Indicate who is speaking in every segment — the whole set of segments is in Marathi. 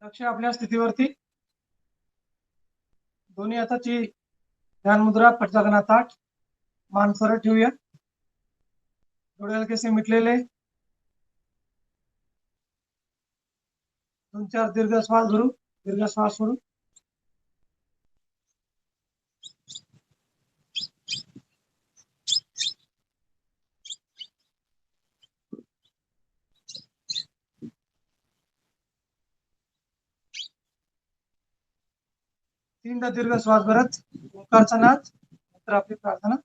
Speaker 1: लक्ष आपल्या स्थितीवरती. दोन्ही हाताची ध्यान मुद्रा पटजागना ताठ. मान सरळ ठेवूया. डोळे हलकेसे मिटलेले. 2-4 दीर्घ श्वास भरू, दीर्घ श्वास सोडू. तीनदा दीर्घ श्वास भरत ओंकारचा नाद नंतर आपली प्रार्थना.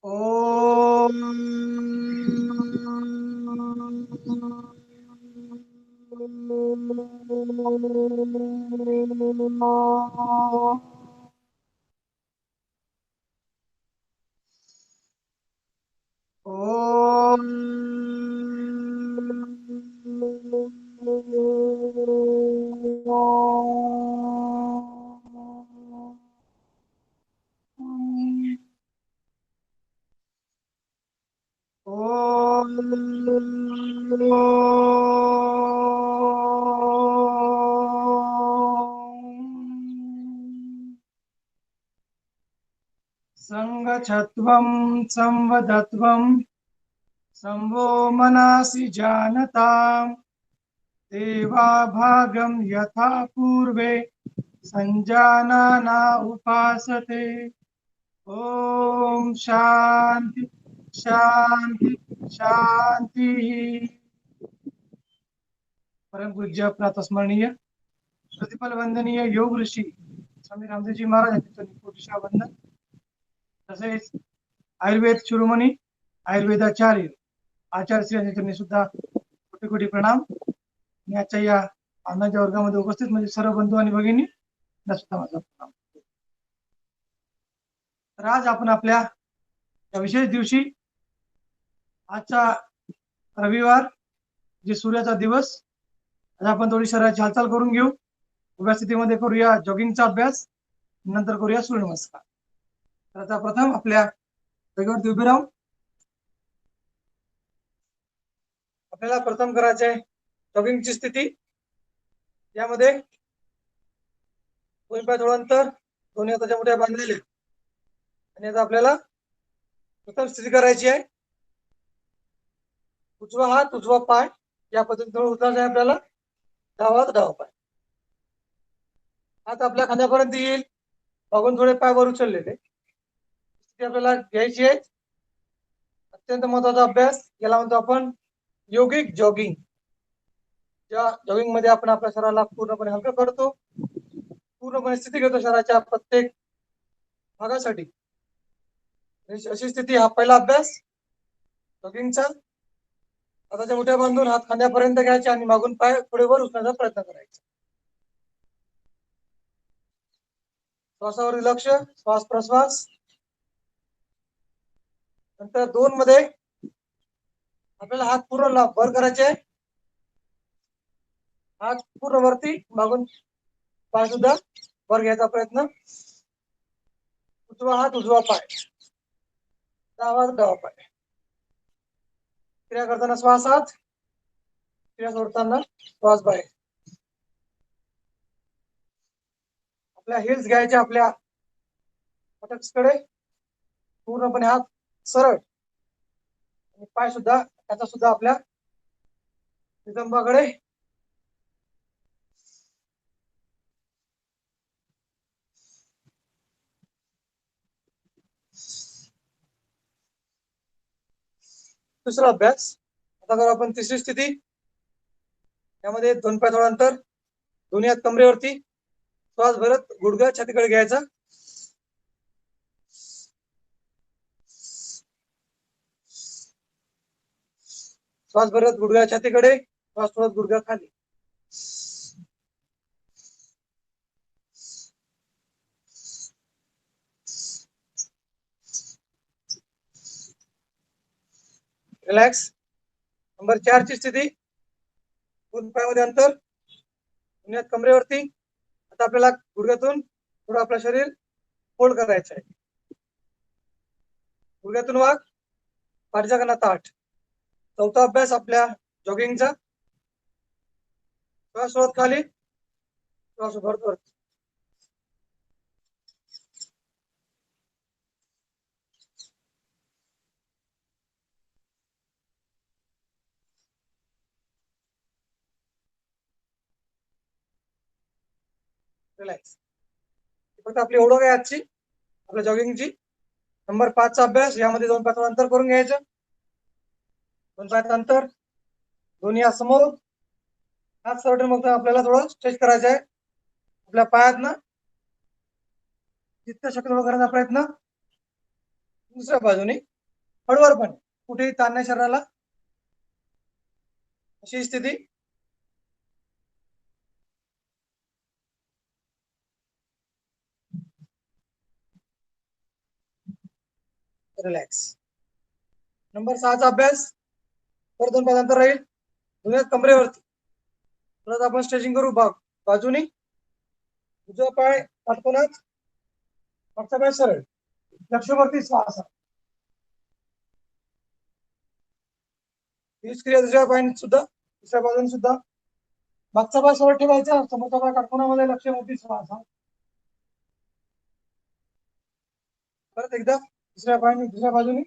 Speaker 1: ओम ओम संगच्छत्वं संवदत्वं संवो मनासि जानताम् देवाभागं यथा पूर्वे संजानाना उपासते. ओम शांति शांति शांति. परम पूज्य प्रातस्मरणीय प्रतिपल वंदनीय योग ऋषी स्वामी रामदेवजी महाराज यांचं कोटीशा वंदन. तसेच आयुर्वेद शिरोमणी आयुर्वेदाचार्य आचार्य श्री यांनी सुद्धा कोटी कोटी प्रणाम. याच्या या अन्नाच्या वर्गामध्ये उपस्थित म्हणजे सर्व बंधू आणि भगिनी सुद्धा माझा प्रणाम. तर आज आपण आपल्या या विशेष दिवशी आजचा रविवार जे सूर्याचा दिवस, आज आपण थोडी शरीराची हालचाल करून घेऊ. उभ्या स्थितीमध्ये करूया जॉगिंगचा अभ्यास, नंतर करूया सूर्यनमस्कार. तर आता प्रथम आपल्या जागेवरती उभे राहून आपल्याला प्रथम करायचे आहे जॉगिंगची स्थिती. यामध्ये दोन पाय थोडं अंतर, दोन्ही हाताच्या मुठ्या बांधलेल्या आणि आता आपल्याला प्रथम स्थिती करायची आहे. उजवा हात उजवा पाय या पद्धतीने उचलायचा आहे आपल्याला. डावा हात डावा पाय. हात आपल्या खांद्यापर्यंत येईल. मागून थोडे पाय वर उचललेले. स्थिती आपल्याला घ्यायची आहे. अत्यंत महत्वाचा अभ्यास याला म्हणतो आपण योगिक जॉगिंग. या जॉगिंग मध्ये आपण आपल्या शरीराला पूर्णपणे हलकं करतो, पूर्णपणे स्थिती घेतो शरीराच्या प्रत्येक भागासाठी. अशी स्थिती हा पहिला अभ्यास जॉगिंगचा. हाताच्या मुठ्या बांधून हात खांद्यापर्यंत घ्यायचे आणि मागून पाय थोडे वर उचलण्याचा प्रयत्न करायचा. श्वासावरील लक्ष, श्वास प्रश्वास. नंतर 2 मध्ये आपल्याला हात पूर्ण वर करायचे. हात पूर्ण वरती, मागून पाय सुद्धा वर घ्यायचा प्रयत्न. उजवा हात उजवा पाय, डावा हात डावा पाय. क्रिया करताना श्वास आत, क्रिया सोडताना श्वास बाहेर. आपल्या हिल्स घ्यायच्या आपल्या बटक्सकडे. पूर्णपणे हात सरळ आणि पाय सुद्धा त्याचा सुद्धा आपल्या नितंबाकडे. दुसरा अभ्यास आता करू आपण तिसरी स्थिती. यामध्ये 2 पाय थोडं अंतर, दोन्ही हात कमरेवरती, श्वास भरत गुडघा छातीकडे घ्यायचा. श्वास भरत गुडघा छातीकडे, श्वास सोडत गुडघा खाली. रिलॅक्स. नंबर 4 ची स्थिती. 2 पायामध्ये अंतर, दोन्ही हात कमरेवरती. आता आपल्याला गुडघ्यातून थोडं आपलं शरीर फोल्ड करायचं आहे. गुडघ्यातून वाक, पाठीचा कणा ताठ. चौथा अभ्यास आपल्या जॉगिंगचा. श्वास सोडत खाली, श्वास भरत वरती. रिलॅक्स. फक्त आपली ओळख आहे आजची आपल्या जॉगिंगची. नंबर 5 चा अभ्यास. यामध्ये 2 पायाचं अंतर करून घ्यायचं. 2 पायाचं अंतर, दोन्ही हात समोर, हात सरळ मग आपल्याला थोडं स्ट्रेच करायचं आहे. आपल्या पायात ना जितकं शक्य तेवढं करण्याचा प्रयत्न. दुसऱ्या बाजूने हळूवारपणे, कुठेही ताण नाही शरीराला, अशी स्थिती. रिलॅक्स. नंबर 6 चा अभ्यास. परत 2 पायाचं अंतर राहील, दोन्ही हात कमरेवरती. परत आपण स्ट्रेचिंग करू बाजूनी. उजवा पाय काटकोनात, मागचा पाय सरळ, लक्षवरती श्वास. हीच क्रिया दुसऱ्या पायाने सुद्धा, दुसऱ्या बाजूने सुद्धा. मागचा पाय सरळ ठेवायचा, समोरचा पाय काटकोनामध्ये, लक्षवरती श्वास. परत एकदा दुसऱ्या पायाने दुसऱ्या बाजूने.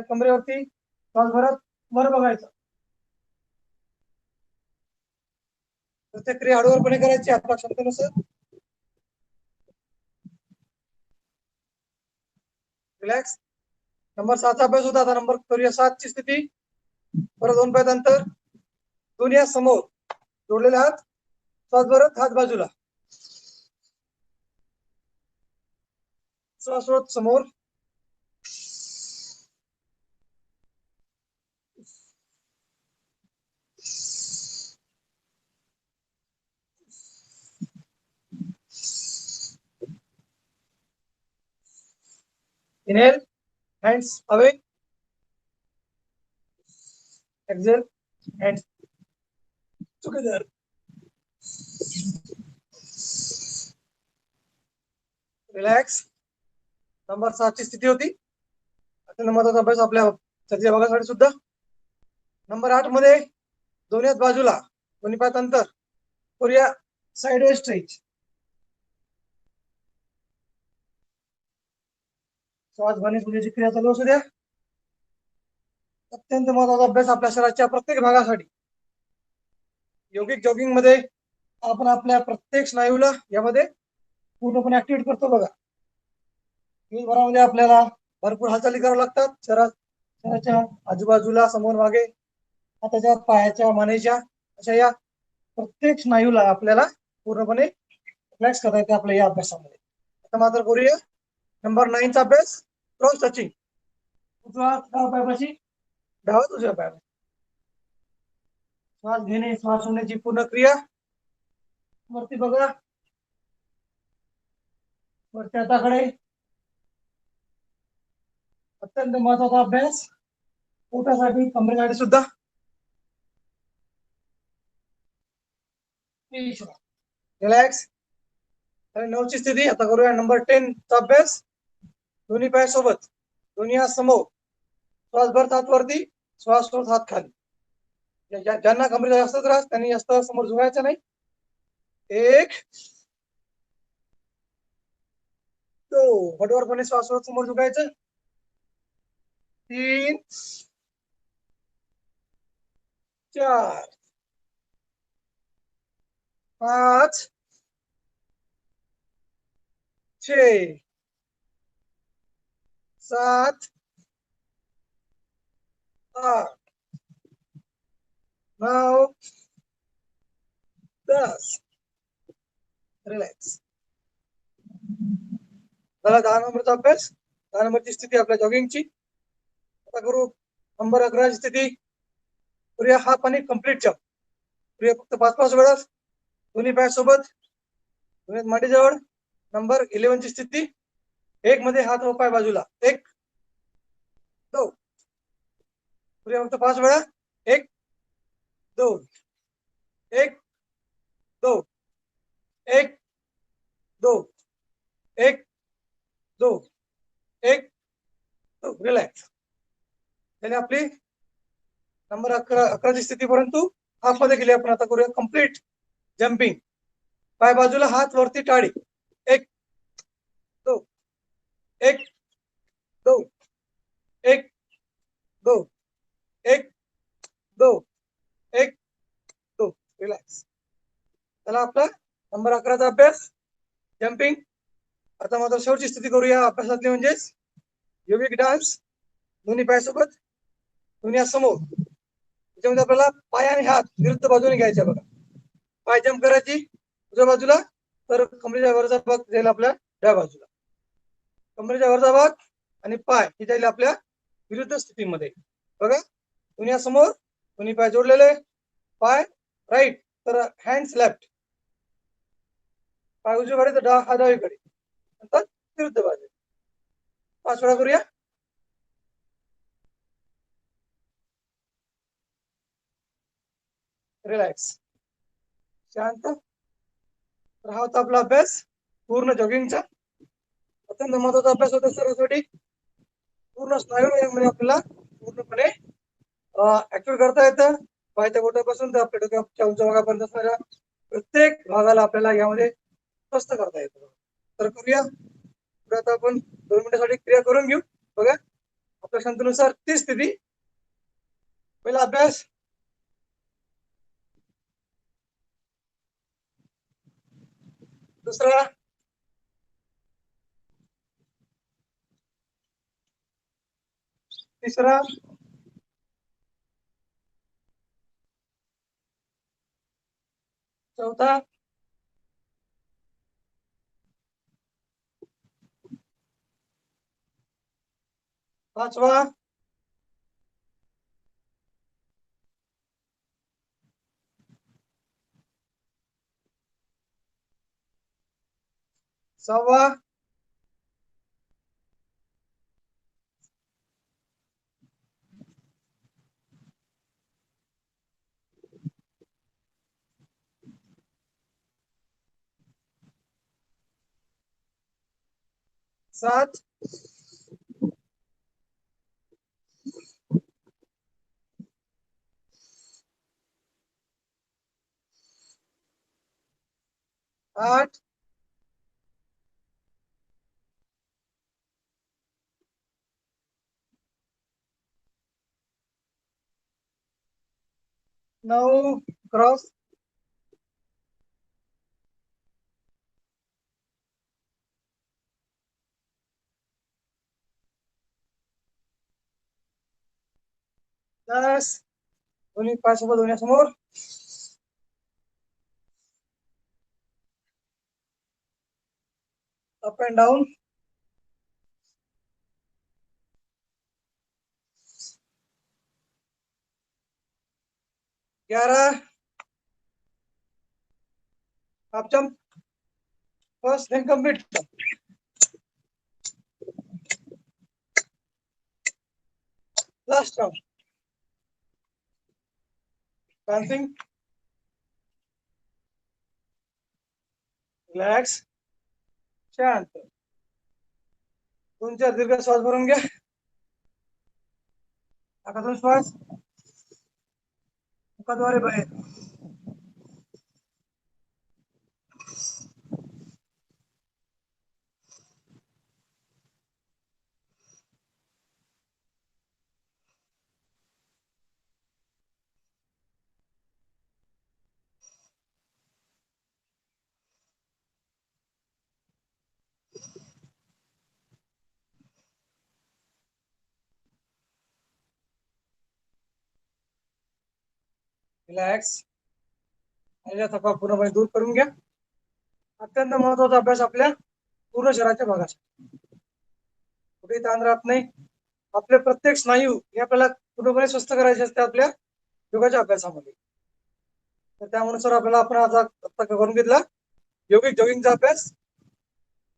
Speaker 1: कमरेवरती श्वास भरत वर बघायचं. प्रत्येक क्रिया हळूवारपणे करायची आपल्या क्षमतेनुसार. रिलॅक्स. नंबर 6 चा अभ्यास होता. आता नंबर करूया 7 ची स्थिती. परत 2 पायाचं अंतर, दोन्ही हात समोर, जोडलेले हात, श्वास भरत हात बाजूला, श्वास सोडत समोर. Inhale, hands away. Exhale, hands together. Relax. Number 7 ची स्थिती होती. आता महत्वाचा अभ्यास आपल्या शरीर भागासाठी सुद्धा. नंबर 8 मध्ये दोन्ही हात बाजूला, दोन्ही पायात अंतर करूया साइडवे स्ट्रेच. श्वास घेणे सोडण्याची क्रिया चालू असू द्या. अत्यंत महत्वाचा अभ्यास आपल्या शरीराच्या प्रत्येक भागासाठी. योगिक जॉगिंग मध्ये आपण आपल्या प्रत्येक स्नायूला यामध्ये पूर्णपणे ऍक्टिव्हेट करतो बघा. दिवसभरामध्ये आपल्याला भरपूर हालचाली कराव्या लागतात. शरीराच्या आजूबाजूला, समोर मागे, हाताच्या, पायाच्या, मानेच्या, अशा या प्रत्येक स्नायूला आपल्याला पूर्णपणे रिलॅक्स करता येते आपल्या या अभ्यासामध्ये. आता मात्र करूया नंबर 9 चा अभ्यास. Cross touching. उजवा डावा पायापाशी, डावा उजव्या पायापाशी. श्वास घेणे, श्वास सोडण्याची पूर्ण क्रिया. वरती बघा, वरच्या हाताकडे. अत्यंत महत्वाचा अभ्यास पोटासाठी, कमरेसाठी सुद्धा. रिलॅक्स. 9 ची स्थिती. आता करूया नंबर 10 चा अभ्यास. दोन्ही पाय सोबत, दोन्ही हात समोर, श्वास भरत हात वरती, श्वास सोडत हात खाली. ज्यांना कमरेचा जास्त त्रास त्यांनी जास्त समोर झुकायचं नाही. 1 2, हळूवारपणे श्वास सोडत समोर झुकायचं. 3 4 5 6 7 8 9 10. रिलॅक्स. झाला 10 नंबरचा अभ्यास. 10 नंबरची स्थिती आपल्या जॉगिंगची. आता करू नंबर 11 ची स्थिती. करूया हाफ आणि कम्प्लीट जंप. करूया फक्त 5-5 वेळा. दोन्ही पाय सोबत, दोन्ही मांडीजवळ. नंबर 11 ची स्थिती. 1 मध्ये हात व पाय बाजूला. 1 2. करूया फक्त 5 वेळा. 1 2 1 2 1 2 1 2 1 2 रिलॅक्स. त्याने आपली नंबर 11ची स्थिती परंतु हाफ मध्ये गेली. आपण आता करूया कंप्लीट जम्पिंग. पाय बाजूला, हात वरती, टाळी. 1 2 1 2 1 2 1 2 1 2 रिलॅक्स. चला आपला नंबर 11चा अभ्यास जम्पिंग. आता मात्र शेवटची स्थिती करूया अभ्यासातली, म्हणजेच योगिक डान्स. दोन्ही पायासोबत, दोन्ही हात समोर. त्याच्यामध्ये आपल्याला पाय आणि हात विरुद्ध बाजूने घ्यायचे बघा. पाय जम्प करायची उजव्या बाजूला, तर कमरेच्या वरचा भाग जाईल आपल्या डाव्या बाजूला. कमरेच्या वरचा भाग आणि पाय हे जाईल आपल्या विरुद्ध स्थितीमध्ये. बघा, दोन्ही हात समोर, दोन्ही पाय जोडलेले. पाय राईट तर हँड्स लेफ्ट. पाय उजवीकडे तर हात डावीकडे, नंतर विरुद्ध बाजू. 5 वेळा करूया. रिलॅक्स, शांत. तर हा होता आपला अभ्यास पूर्ण जॉगिंगचा. अत्यंत महत्वाचा अभ्यास होता सर्वांसाठी. पूर्ण स्नायू यामध्ये आपल्याला पूर्णपणे ऍक्टिव्ह करता येतं. पायाच्या बोटापासून तर आपल्या डोक्याच्या उंच भागापर्यंत असणाऱ्या प्रत्येक भागाला आपल्याला यामध्ये स्वस्थ करता येतं. तर करूया आता आपण 2 मिनिटासाठी क्रिया करून घेऊ. बघा, आपल्या क्षमतेनुसार ती स्थिती. पहिला अभ्यास, दुसरा, तिसरा, चौथा, पाचवा, सहावा, सात, आठ, 9 क्रॉस, 10 दोन्ही पाय सोबत दोन्ही समोर, 'up and down', 11 half jump, first then complete. Last round, dancing, relax, शांत. 2-4 दीर्घ श्वास भरून घ्या. नाकातून श्वास, मुखाद्वारे बाहेर. रिलॅक्स. थकवा पूर्णपणे दूर करून घ्या. अत्यंत महत्वाचा अभ्यास आपल्या पूर्ण शरीराच्या भागासाठी. कुठेही ताण राहत नाही. आपले प्रत्येक स्नायू हे आपल्याला पूर्णपणे स्वस्थ करायचे असते आपल्या योगाच्या अभ्यासामध्ये. तर त्यानुसार आपल्याला आपण आज आता करून घेतला योगिक जॉगिंगचा अभ्यास.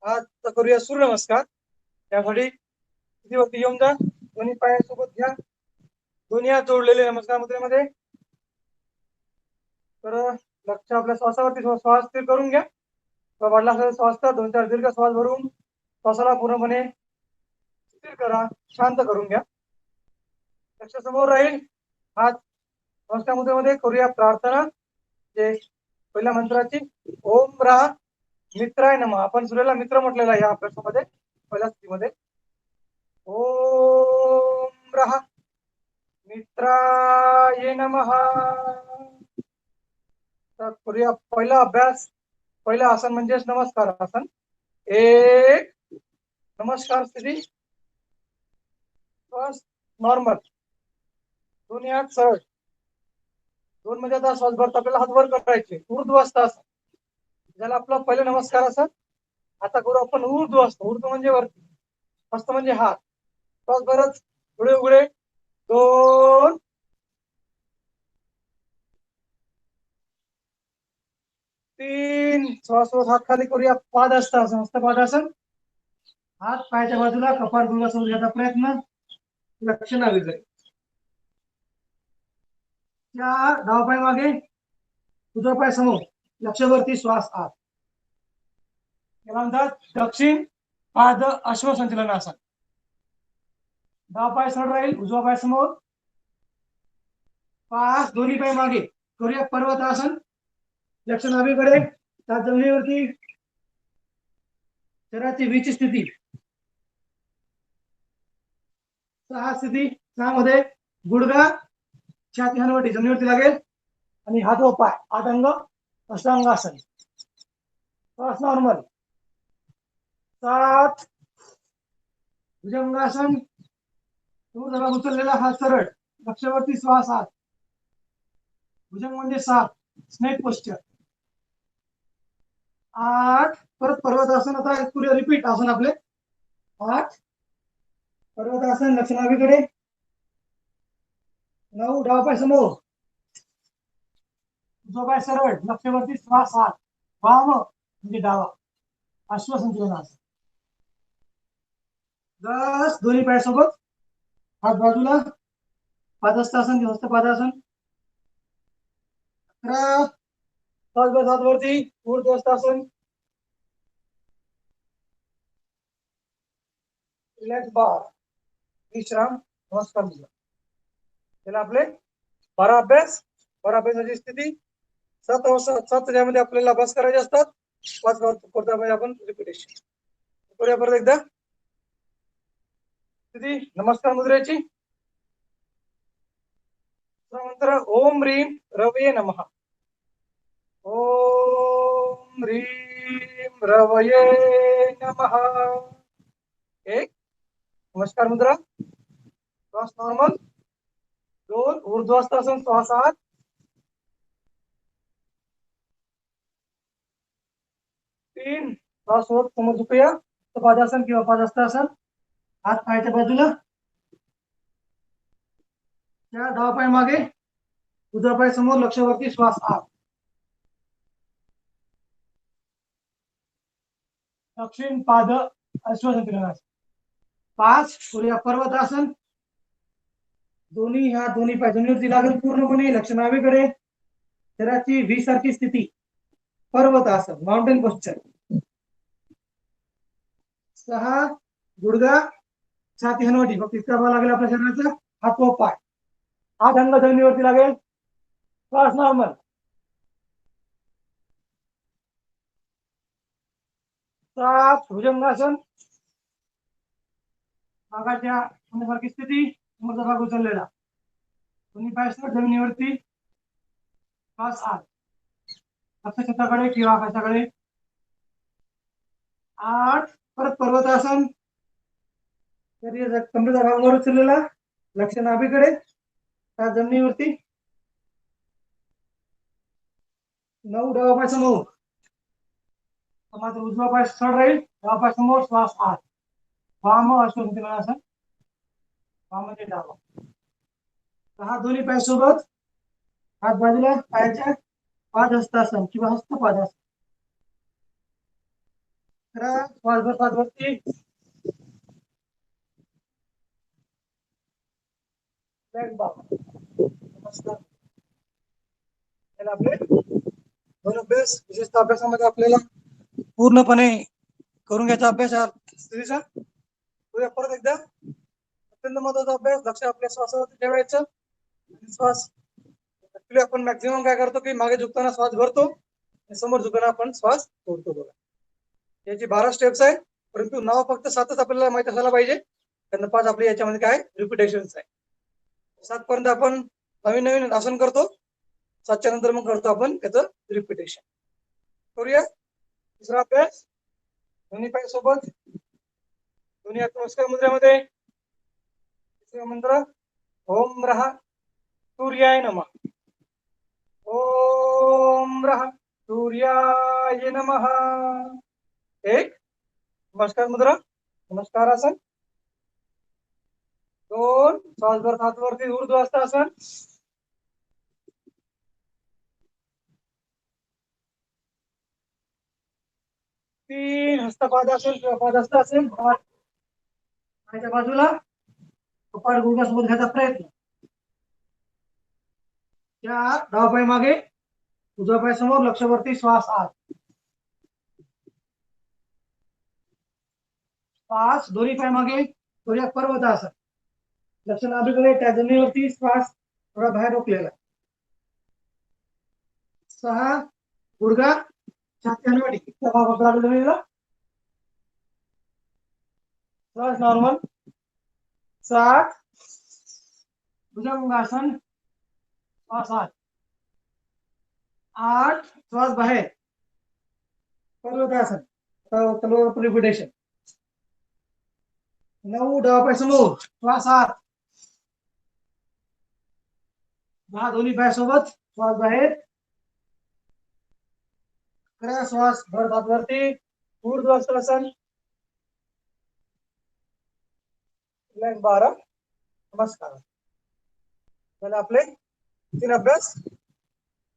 Speaker 1: आज करूया सूर्यनमस्कार. त्यासाठी स्थितीवरती येऊन जा. दोन्ही पायासोबत घ्या. दोन्ही हात जोडलेले नमस्कार मुद्रेमध्ये. तर लक्ष आपल्या श्वासावरती, श्वास स्थिर करून घ्या. वाढला असेल श्वास तर 2-4 दीर्घ श्वास भरून श्वासाला पूर्णपणे स्थिर करा, शांत करून घ्या. लक्ष समोर राहील. हात नमस्कार मुद्रेमध्ये करूया प्रार्थना. जे पहिल्या मंत्राची ओम रा मित्राय नमः. आपण सूर्याला मित्र म्हटलेला या अभ्यासामध्ये पहिल्या स्थितीमध्ये. ओम रहा मित्राय नमः. तर करूया पहिला अभ्यास. पहिला आसन म्हणजेच नमस्कार आसन. एक नमस्कार स्थिती, फर्स्ट नॉर्मल, दोन्ही हात सरळ. दोन म्हणजे आता श्वास भरत आपल्याला हात वर करायचे, ऊर्ध्वस्थासन, ज्याला आपला पहिला नमस्कार असेल. आता करू आपण ऊर्ध्वस्थ. ऊर्ध्व म्हणजे वरती, हस्त म्हणजे हात. श्वास भरत पुढे उघडे, 2 3 श्वास हात खाली करूया पादहस्तासन. हस्त पादासन, हात पायाच्या बाजूला, कपाळ गुडघ्यासमोर घ्यायचा प्रयत्न, लक्ष नावीकडे. डावा पाय मागे, उजवा पाय समोर, लक्षवरती, श्वास आत. याला म्हणतात दक्षिण पाद अश्वसंचलनासन. डावा पाय सरळ राहील, उजवा पाय समोर, पास दोन्ही पाय मागे. करूया पर्वतासन. लक्ष नाभीकडे, त्या जमिनीवरती, शरीराची वीची स्थिती. 6 स्थिती. 6 मध्ये गुडघा छाती हलवटी जमिनीवरती लागेल आणि हात व पाय, 8 अंग अष्टांगासन. श्वास नॉर्मल. 7 भुजंगासन. तो जरा उचललेला हात सरळ, लक्षवरती, श्वास आत. भुजंग म्हणजे 7, स्नेक पोस्चर. 8 परत पर्वतासन. आता पुढे रिपीट आसन आपले. 8 पर्वतासन, लक्ष नाभीकडे. 9 डावा पाय समोर, उजवा पाय सरळ, लक्षवरती, श्वास आत. वाम म्हणजे डावा, अश्वसंचलनासन. 10 दोन्ही पाय सोबत, हात बाजूला, पादहस्तासन, हस्त पादासन. 11 श्वास बस हात वरती, ऊर्ध्वस्थासन. रिलॅक्स बार, विश्राम, नमस्कार मुद्रा. त्याला आपले 12 अभ्यास, 12 अभ्यासाची स्थिती. 7 त्यामध्ये आपल्याला अभ्यास करायचे असतात. 5 करता आपण रिपिटेशन करूया. परत एकदा स्थिती नमस्कार मुद्रेची. मंत्र ओम ह्रीम रवये नमः. ओम ह्रीम रवये नमः. एक नमस्कार मुद्रा, श्वास नॉर्मल. 2 ऊर्ध्वस्थासन, श्वास आत. 3 श्वास सोडत समोर झुकूया, पादासन किंवा पादहस्तासन. हात पायाच्या बाजूला, डावा पाय मागे, उजवा पाय समोर, लक्षवरती, श्वास आत. दक्षिण पाद अश्वसंचलनासन. 5 करूया पर्वतासन. दोन्ही हात दोन्ही पाय जमिनीवरती लागेल पूर्णपणे, लक्ष नाभीकडे. शरीराची व्ही सारखी स्थिती, पर्वतासन, माउंटेन पोस्चर. 6 गुडघा छाती हलवटी, फक्त इतका भाग लागेल आपल्या शरीराचा, हात व पाय. 8 अंग जमिनीवरती लागेल, श्वास नॉर्मल. 7 भुजंगासन. भागाच्या सारखी स्थिती, समोरचा भाग उचललेला, दोन्ही पाय सरळ जमिनीवरती, श्वास आत. लक्ष छताकडे किंवा आकाशाकडे. 8 परत पर्वतासन. कमरेचा भाग वर उचललेला, लक्ष नाभीकडे, त्या जमिनीवरती. 9 डावा पाय समोर, मात्र उजवा पाय सरळ राहील, डावा पाय समोर, श्वास आत. वाम अश्वसंचलनासन, वाम म्हणजे डावा. 6 दोन्ही पाय सोबत, हात बाजूला, पायाच्या पादहस्तासन किंवा हस्त पादासन. 11 श्वास भर हात वरती. नमस्कार. आपले दोन अभ्यास, विशेषतः अभ्यासामध्ये आपल्याला पूर्णपणे करून घ्यायचा अभ्यास या स्थितीचा. परत एकदा अत्यंत महत्वाचा अभ्यास. लक्ष आपल्या श्वासावरती ठेवायचं. श्वास ऍक्च्युली आपण मॅक्झिमम काय करतो की मागे झुकताना श्वास भरतो आणि समोर झुकताना आपण श्वास सोडतो बघा. याची 12 स्टेप्स आहे, परंतु नाव फक्त 7च आपल्याला माहित असायला पाहिजे, कारण 5 आपले याच्यामध्ये काय रिपिटेशन्स आहे. 7 पर्यंत आपण नवीन नवीन आसन करतो, 7च्या नंतर मग करतो आपण त्याचं रिपिटेशन. करूया दुसरा अभ्यास. दोन्ही पाय सोबत, दोन्ही हात नमस्कार मुद्रेमध्ये. तिसरा मंत्र ओम रहा सूर्याय नमः. ओम रहा सूर्याय नमः. एक नमस्कार मुद्रा, नमस्कार आसन. 2 श्वास भर हात वरती ऊर्ध्व हस्तासन. 3 हस्तपादासन किंवा पादहस्तासन. पायाच्या बाजूला कपाळ गुडघ्यासोबत घ्यायचा प्रयत्न. 4 डावा पाय मागे, उजवा पाय समोर, लक्ष वरती, श्वास आत. 5 दोन्ही पाय मागे, सूर्य पर्वतासन. लक्ष नाभीकडे, त्या जमिनीवरती, श्वास थोडा बाहेर रोखलेला. 6 गुडघा छाती हलवाडी, जमिनीला, श्वास नॉर्मल. 7 भुजंगासन, श्वास आत. 8 श्वास बाहेर, पर्वतासन, तलवार रिपिटेशन. 9 डावा पाय समोर, श्वास आत. 10 दोन्ही पाय सोबत, श्वास बाहेर. 11 श्वास भर हात वरती, ऊर्ध्व हस्तासन. 12 नमस्कार. झाले आपले 3 अभ्यास.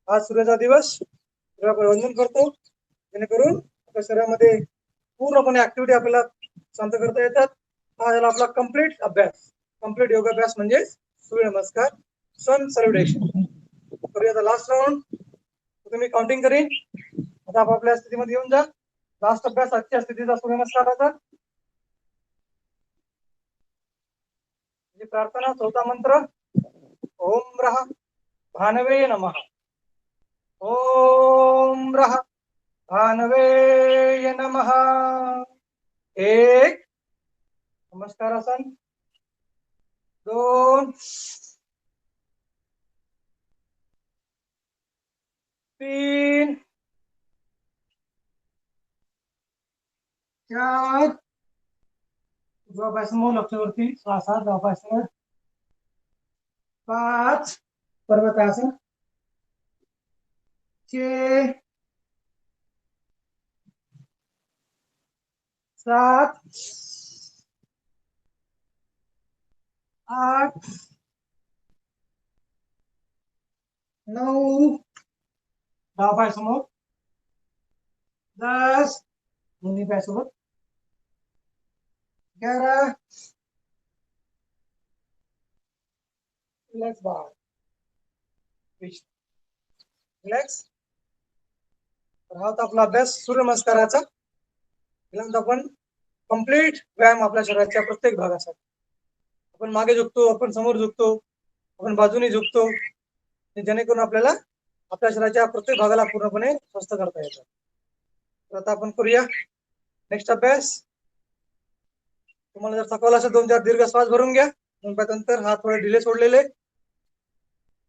Speaker 1: आज सूर्याचा दिवस, सूर्याला वंदन करतो, जेणेकरून आपल्या शरीरामध्ये पूर्णपणे ऍक्टिव्हिटी आपल्याला शांत करता येतात. हा झाला आपला कम्प्लीट अभ्यास. कम्प्लीट योगाभ्यास म्हणजे सूर्य नमस्कार, सन सल्युटेशन. करूया लास्ट राऊंड. तुम्ही काउंटिंग करीन. आता आपापल्या स्थितीमध्ये येऊन जा. लास्ट अभ्यास आजच्या स्थितीचा सूर्य नमस्काराचा. प्रार्थना. चौथा मंत्र ओम रहा भानवे नमः. ओम रहा भानवे नमः. 1 नमस्कारासन. 2 3 4 उजवा समोर, लक्ष वरती, श्वासात वापासन. 5 पर्वतासन. 6 7 8 9 डावा पाय समोर. 10 दोन्ही पाय सोबत. 11 रिलॅक्स बाळ, रिलॅक्स. हा होता आपला अभ्यास सूर्य नमस्काराचा. त्यानंतर आपण कंप्लीट व्यायाम आपल्या शरीराच्या प्रत्येक भागासाठी. आपण मागे झुकतो, आपण समोर झुकतो, आपण बाजूने झुकतो, जेणेकरून आपल्याला आपल्या शरीराच्या प्रत्येक भागाला पूर्णपणे स्वस्थ करता येतं. तर आता आपण करूया नेक्स्ट अभ्यास. तुम्हाला जर थकवलं असेल 2-4 दीर्घ श्वास भरून घ्या. नंतर हात थोडे ढिले सोडलेले.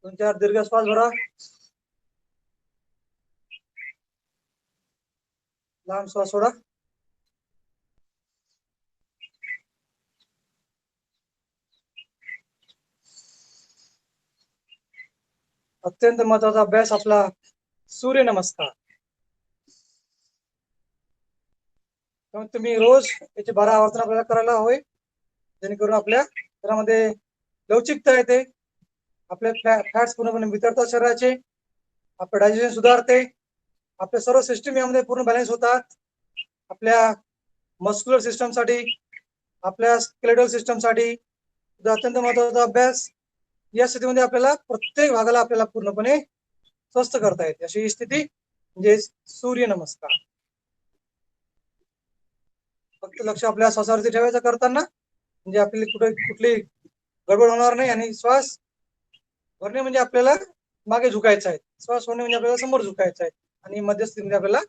Speaker 1: 2-4 दीर्घ श्वास भरा. लहान श्वास सोडा. अत्यंत महत्वाचा अभ्यास आपला सूर्य नमस्कार. तुम्ही रोज याचे 12 आवर्तन आपल्याला करायला हवे, जेणेकरून आपल्या शरीरामध्ये लवचिकता येते, आपले फॅट्स पूर्णपणे वितरतात शरीराचे, आपलं डायजेशन सुधारते, आपल्या सर्व सिस्टीम यामध्ये पूर्ण बॅलन्स होतात. आपल्या मस्क्युलर सिस्टम साठी, आपल्या स्केलेटल सिस्टम साठी अत्यंत महत्वाचा अभ्यास. या स्थितीमध्ये आपल्याला प्रत्येक भागाला आपल्याला पूर्णपणे स्वस्थ करता येते, अशी स्थिती म्हणजे सूर्य नमस्कार. फक्त लक्ष आपल्या श्वासावरती ठेवायचं करताना, म्हणजे आपली कुठली गडबड होणार नाही. आणि श्वास भरणे म्हणजे आपल्याला मागे झुकायचं आहे, श्वास सोडणे म्हणजे आपल्याला समोर झुकायचं आहे, आणि मध्यस्थितीमध्ये आपल्याला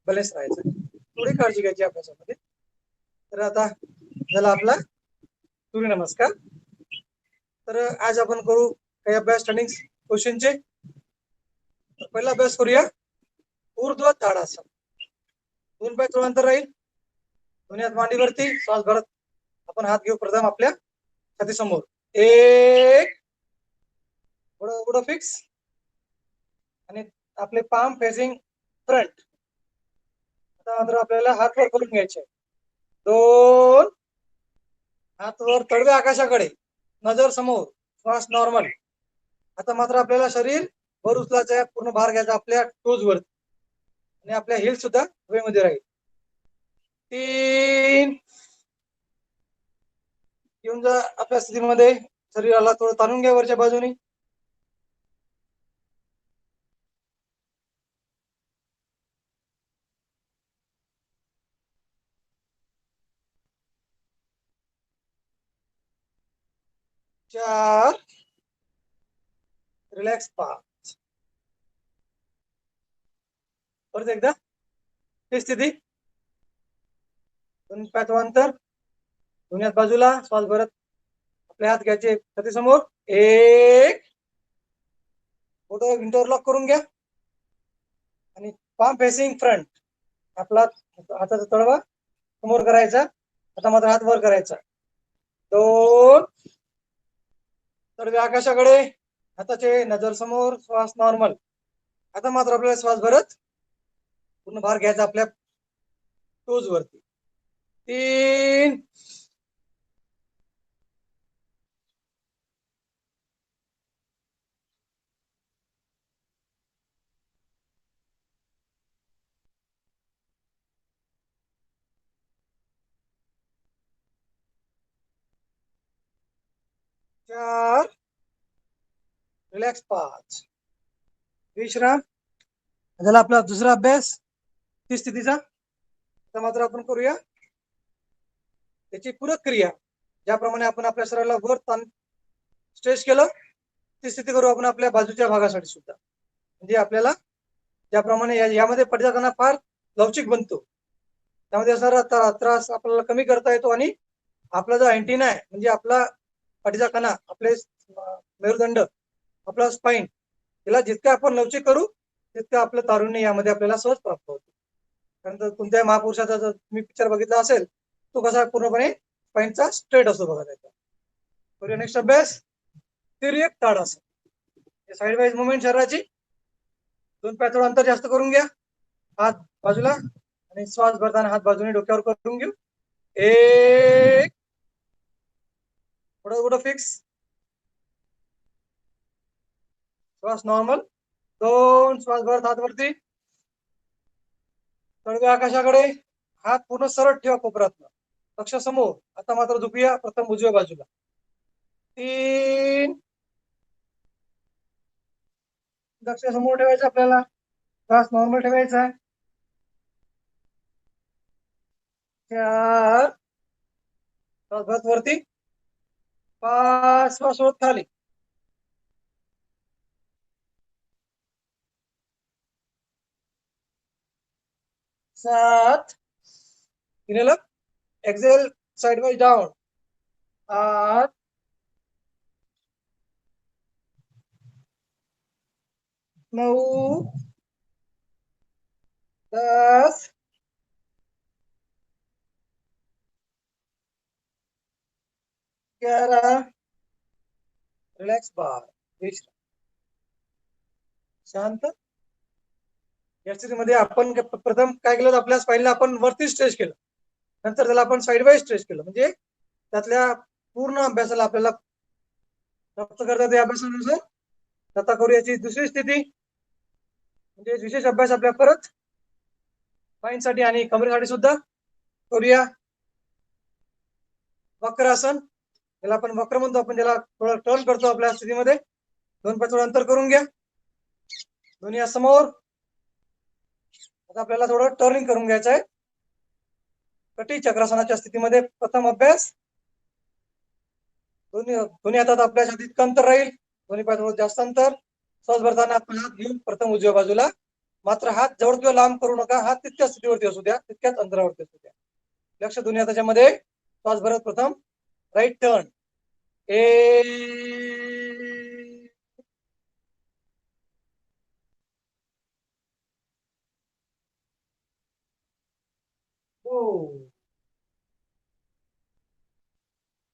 Speaker 1: बॅलन्स राहायचं आहे. थोडी काळजी घ्यायची अभ्यासामध्ये. तर आता झाला आपला सूर्यनमस्कार. तर आज आपण करू काही अभ्यास स्टँडिंग क्वेश्चनचे. पहिला अभ्यास करूया ऊर्ध्व ताडासन. 2 पाय थोडं अंतर राहील, दोन्ही हात मांडीवरती, श्वास भरत आपण हात घेऊ प्रथम आपल्या छातीसमोर. एक, पुढं फिक्स, आणि आपले पाम फेसिंग फ्रंट. आता मात्र आपल्याला हात वर करून घ्यायचे. 2, हात वर, तळवे आकाशाकडे, नजर समोर, श्वास नॉर्मल. आता मात्र आपल्याला शरीर वर उचलायचं आहे, पूर्ण भार घ्यायचा आपल्या टोज वर, आणि आपल्या हिल सुद्धा हवेमध्ये राहील. 3, येऊन जा आपल्या स्थितीमध्ये, शरीराला थोडं ताणून घ्या वरच्या बाजूने. 4, रिलॅक्स 5. परत एकदा ही स्थिती, दोन पाय थोडं अंतर, दोन्ही हात बाजूला, श्वास भरत आपले हात घ्यायचे छातीसमोर. एक, फोटो इंटरलॉक करून घ्या, आणि पाम फेसिंग फ्रंट, आपला हाताचा तळवा समोर करायचा. आता मात्र हात वर करायचा. 2, तळवे आकाशाकडे, हाताचे नजर समोर, श्वास नॉर्मल. आता मात्र आपल्याला श्वास भरत पूर्ण भार घ्यायचा आपल्या टोज वरती. 3, 4, रिलॅक्स 5. विश्राम. झाला आपला दुसरा अभ्यास ती स्थितीचा. आता मात्र आपण करूया त्याची पूरक क्रिया. ज्याप्रमाणे आपण आपल्या शरीराला वर ताण स्ट्रेच केलं, ती स्थिती करू आपण आपल्या बाजूच्या भागासाठी सुद्धा. म्हणजे आपल्याला ज्याप्रमाणे यामध्ये पटजाताना फार लवचिक बनतो, त्यामध्ये असणारा त्रास आपल्याला कमी करता येतो. आणि आपला जो अँटीना आहे, म्हणजे आपला पाठीचा कणा, आपले मेरुदंड, आपला स्पाइन, याला जितकं आपण लवचिक करू तितकं आपलं तारुण्य यामध्ये आपल्याला सहज प्राप्त होतं. कारण कोणत्याही महापुरुषाचा जर तुम्ही पिक्चर बघितला असेल, तो कसा पूर्णपणे स्पाइनचा स्ट्रेट असतो बघा त्याचा. तर नेक्स्ट अभ्यास तिर्यक ताडासन. साइड वाईज मुवमेंट शरीराची. 2 पाय थोडं अंतर जास्त करून घ्या, हात बाजूला, आणि श्वास भरताना हात बाजूने डोक्यावर करून घेऊ. एक, पुढं फिक्स, श्वास नॉर्मल. 2, श्वास भरत हात वरती, तळवे आकाशाकडे, हात पूर्ण सरळ ठेवा कोपऱ्यात, लक्ष समोर. आता मात्र झुकूया प्रथम उजव्या बाजूला. 3, लक्ष समोर ठेवायचं आपल्याला, श्वास नॉर्मल ठेवायचा आहे. 4, श्वास भरत वरती. 5, श्वास सोडत खाली. 7, inhale up, exhale sideways down. 8, 9, 10, 11, relax 12. शांत. या स्थितीमध्ये आपण प्रथम काय केलं, आपल्या स्पाइनला आपण वरती स्ट्रेच केलं, नंतर त्याला आपण साइड वाईज स्ट्रेच केलं. म्हणजे त्यातल्या पूर्ण अभ्यासाला आपल्याला प्राप्त करतात या अभ्यासानुसार. आता करू याची दुसरी स्थिती, म्हणजे विशेष अभ्यास आपल्या परत स्पाइनसाठी आणि कमरेसाठी सुद्धा करूया. वक्रासन, त्याला आपण वक्र म्हणतो, आपण त्याला थोडं टर्न करतो आपल्या स्थितीमध्ये. 2 पाय थोडं अंतर करून घ्या, दोन्ही हात समोर. आता आपल्याला थोडं टर्निंग करून घ्यायचं आहे. कटी चक्रासनाच्या स्थितीमध्ये प्रथम अभ्यास, दोन्ही हातात अभ्यास इतकं अंतर राहील, दोन्ही पायात जास्त अंतर. श्वास भरताना आपण हात घेऊन प्रथम उजव्या बाजूला, मात्र हात जवळ किंवा लांब करू नका, हात तितक्याच स्थितीवरती असू द्या, तितक्याच अंतरावरती असू द्या. लक्ष दोन्ही हाताच्या मध्ये. श्वास भरत प्रथम राईट टर्न.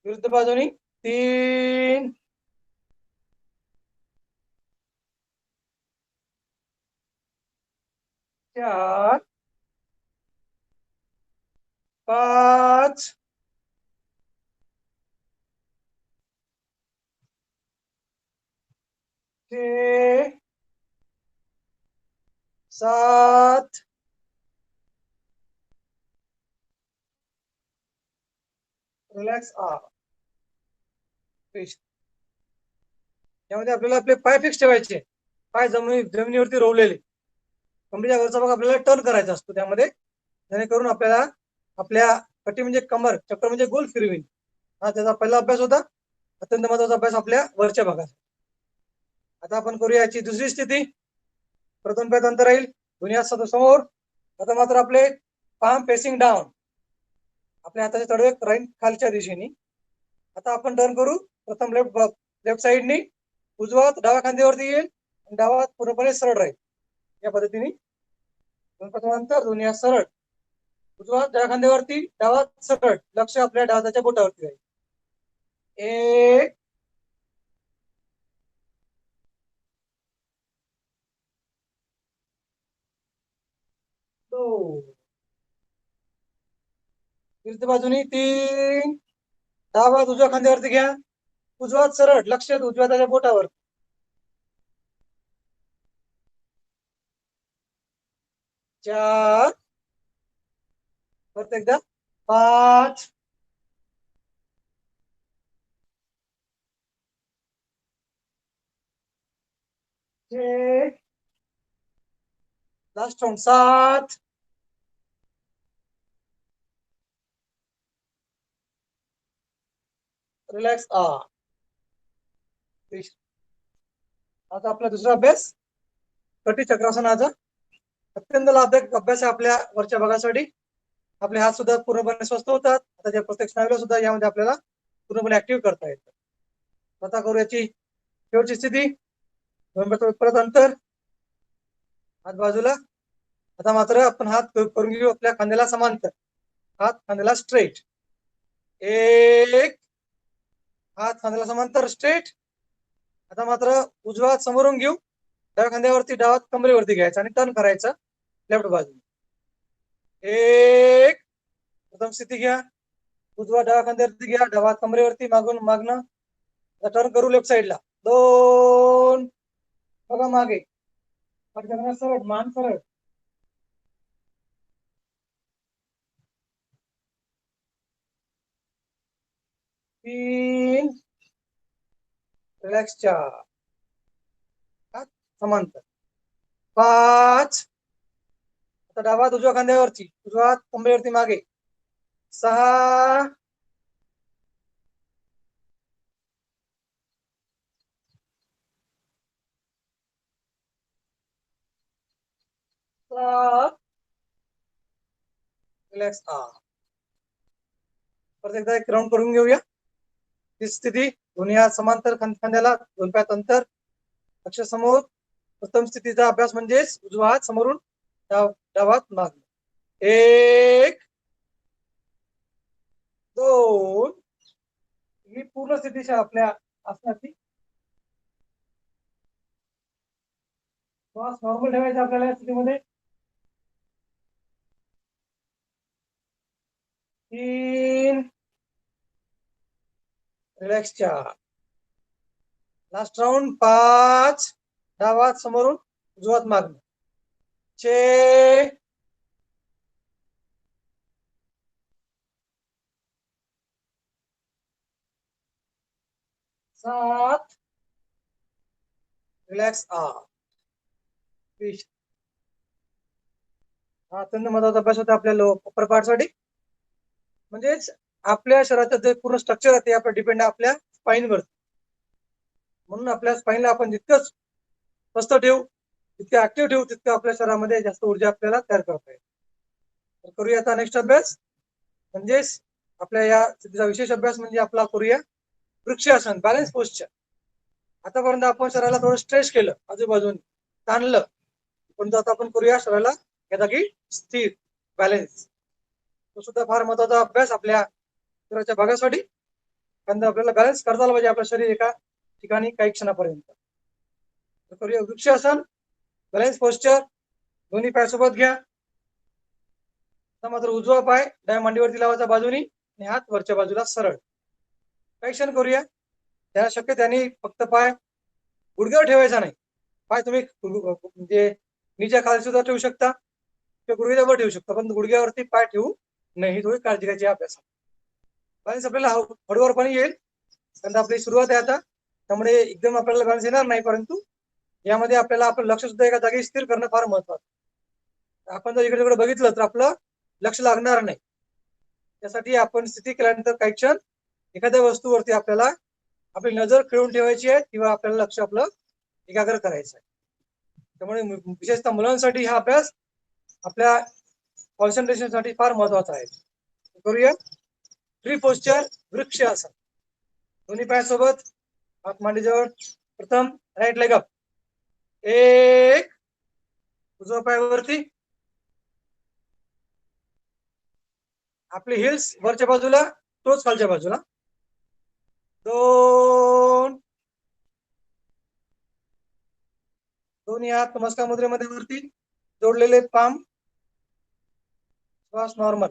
Speaker 1: विरुद्ध बाजूनी 3, 4, 5, 6, 7, 8. यामध्ये आपल्याला आपले पाय फिक्स ठेवायचे, पाय जमिनीवरती रोवलेले. कमरेच्या वरचा भाग आपल्याला टर्न करायचा असतो त्यामध्ये, जेणेकरून आपल्याला आपल्या कटी म्हणजे कमर, चक्र म्हणजे गोल फिरविन. हा त्याचा पहिला अभ्यास होता, अत्यंत महत्वाचा अभ्यास आपल्या वरच्या भागात. आता आपण करूया याची दुसरी स्थिती. प्रथम पाय अंतर राहील, दोन्ही हात समोर. आता मात्र आपले पाम फेसिंग डाऊन, आपल्या हाताचे तळवे राहील खालच्या दिशेने. आता आपण टर्न करू प्रथम लेफ्ट साइडनी. उजवा हात डाव्या खांद्यावरती येईल, डावा हात पूर्णपणे सरळ राहील. या पद्धतीने प्रथम अंतर, दोन्ही हात सरळ. उजवा हात डाव्या खांद्यावरती, डावा हात सरळ. लक्ष आपल्या डाव्या हाताच्या बोटावरती राहील. 1, 2, विरुद्ध बाजूनी 3. डावा हात उजव्या खांद्यावरती घ्या, उजवा हात सरळ. लक्ष उजव्या हाताच्या बोटावर. 4, परत एकदा 5, 6, लास्ट राउंड 7, रिलॅक्स. आता आपला दुसरा अभ्यास कटी चक्रासनाचा. अत्यंत लाभदायक अभ्यास आहे आपल्या वरच्या भागासाठी. आपले हात सुद्धा पूर्णपणे स्वस्थ होतात. आता त्या प्रत्येक स्नायूला सुद्धा यामध्ये आपल्याला पूर्णपणे ऍक्टिव्ह करता येतं. आता करू याची शेवटची स्थिती. परत अंतर, हात बाजूला. आता मात्र आपण हात करून घेऊ आपल्या खांद्याला समांतर, हात खांद्याला स्ट्रेट. 1, हात खांद्याला समांतर स्ट्रेट. आता मात्र उजवा हात समोरून घेऊ, डाव्या खांद्यावरती, डावा हात कमरेवरती घ्यायचा आणि टर्न करायचा लेफ्ट बाजू. 1, प्रथम स्थिती घ्या, उजवा डाव्या खांद्यावरती घ्या, डावा हात कमरेवरती, मागून मागणं. टर्न करू लेफ्ट साइडला. 2, बघा मागे, सरळ, मान सरळ. 3, रिलॅक्स. 4, समांतर. 5, आता डावा हात उजव्या खांद्यावरती, उजवा हात कमरेवरती मागे. 6, 7, रिलॅक्स. परत एकदा एक राउंड करून घेऊया. ही स्थिती, दोन्ही हात समांतर खांद्याला, दोन पायात अंतर, लक्ष समोर. प्रथम स्थितीचा अभ्यास म्हणजेच उजवा हात समोरून डावा हात मागे. 1, 2, ही पूर्ण स्थिती आपल्या आसनाची. श्वास नॉर्मल ठेवायचा आपल्याला या स्थितीमध्ये. 3, रिलॅक्स. 4, last round. 5, डावा हात समोरून, उजवा हात मागणं. 6, 7, रिलॅक्स. अत्यंत महत्वाचा अभ्यास होता आपल्या अप्पर पार्ट साठी. म्हणजेच आपल्या शरीराचं जे पूर्ण स्ट्रक्चर आहे ते आपलं डिपेंड आहे आपल्या स्पाईनवर. म्हणून आपल्या स्पाईनला आपण जितकंच स्वस्थ ठेवू, जितके ऍक्टिव्ह ठेवू, तितकं आपल्या शरीरामध्ये जास्त ऊर्जा आपल्याला तयार करता येईल. तर करूया आता नेक्स्ट अभ्यास. म्हणजेच आपल्या या स्थितीचा विशेष अभ्यास म्हणजे आपला करूया वृक्षासन, बॅलन्स पोस्चर. आतापर्यंत आपण शरीराला थोडं स्ट्रेच केलं, आजूबाजूने ताणलं, पण आता आपण करूया शरीराला या जागी स्थिर, बॅलन्स. तो सुद्धा फार महत्वाचा अभ्यास आपल्या शरीराच्या भागासाठी, कारण आपल्याला बॅलन्स करता आलं पाहिजे आपलं शरीर एका ठिकाणी काही क्षणापर्यंत. तर करूया वृक्षासन, बॅलन्स पोस्चर. दोन्ही पाय सोबत घ्या. मात्र उजवा पाय डाव्या मांडीवरती लावायचा बाजूनी आणि हात वरच्या बाजूला सरळ. काही क्षण करूया. त्या शक्य त्याने फक्त पाय गुडघ्यावर ठेवायचा नाही. पाय तुम्ही म्हणजे नीच्या खाली सुद्धा ठेवू शकता किंवा गुडघ्यावर ठेवू शकता, पण गुडघ्यावरती पाय ठेवू नाही, ही थोडी काळजी घ्यायची अभ्यास. बॅलन्स आपल्याला हळूवारपणे येईल, कारण आपली सुरुवात आहे आता, त्यामुळे एकदम आपल्याला बॅलन्स येणार नाही, परंतु यामध्ये आपल्याला आपलं लक्ष सुद्धा एका जागी स्थिर करणं फार महत्वाचं. आपण जर इकडे तिकडे बघितलं तर आपलं लक्ष लागणार नाही. त्यासाठी आपण स्थिती केल्यानंतर काही क्षण एखाद्या वस्तूवरती आपल्याला आपली नजर खिळून ठेवायची आहे किंवा आपल्याला लक्ष आपलं एकाग्र करायचं आहे. त्यामुळे विशेषतः मुलांसाठी हा अभ्यास आपल्या कॉन्सन्ट्रेशनसाठी फार महत्वाचा आहे. करूया ट्री पोस्चर, वृक्षासन. दोन्ही पायासोबत हात मांडीजवळ. प्रथम राईट लेग अप, एक, उजवा पायावरती, आपली हिल्स वरच्या बाजूला, टोच खालच्या बाजूला, दोन, दोन्ही हात नमस्कार मुद्रेमध्ये वरती जोडलेले, पाम, श्वास नॉर्मल.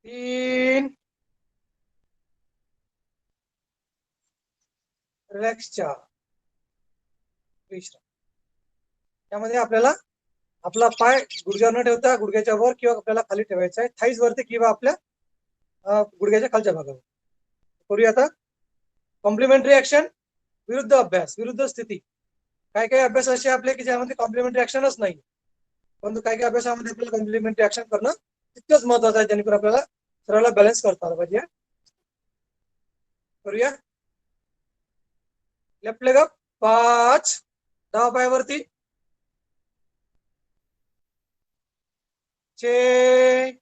Speaker 1: तीन, रिलॅक्स, चार, विश्राम. त्यामध्ये आपल्याला आपला पाय गुडघ्यावर न ठेवता गुडघ्याच्या वर किंवा आपल्याला खाली ठेवायचा आहे, थाईज वरती किंवा आपल्या गुडघ्याच्या खालच्या भागावर. करूया आता कॉम्प्लिमेंटरी ऍक्शन, विरुद्ध अभ्यास, विरुद्ध स्थिती. काही काही अभ्यास असे आपले की ज्यामध्ये कॉम्प्लिमेंटरी ऍक्शनच नाही, परंतु काही काही अभ्यासामध्ये आपल्याला कॉम्प्लिमेंटरी ऍक्शन करणं तितकंच महत्वाचं आहे, जेणेकरून आपल्याला शरीराला बॅलन्स करता आलं पाहिजे. करूया लेफ्ट लेग अप, 5, डावा पायावरती, 6,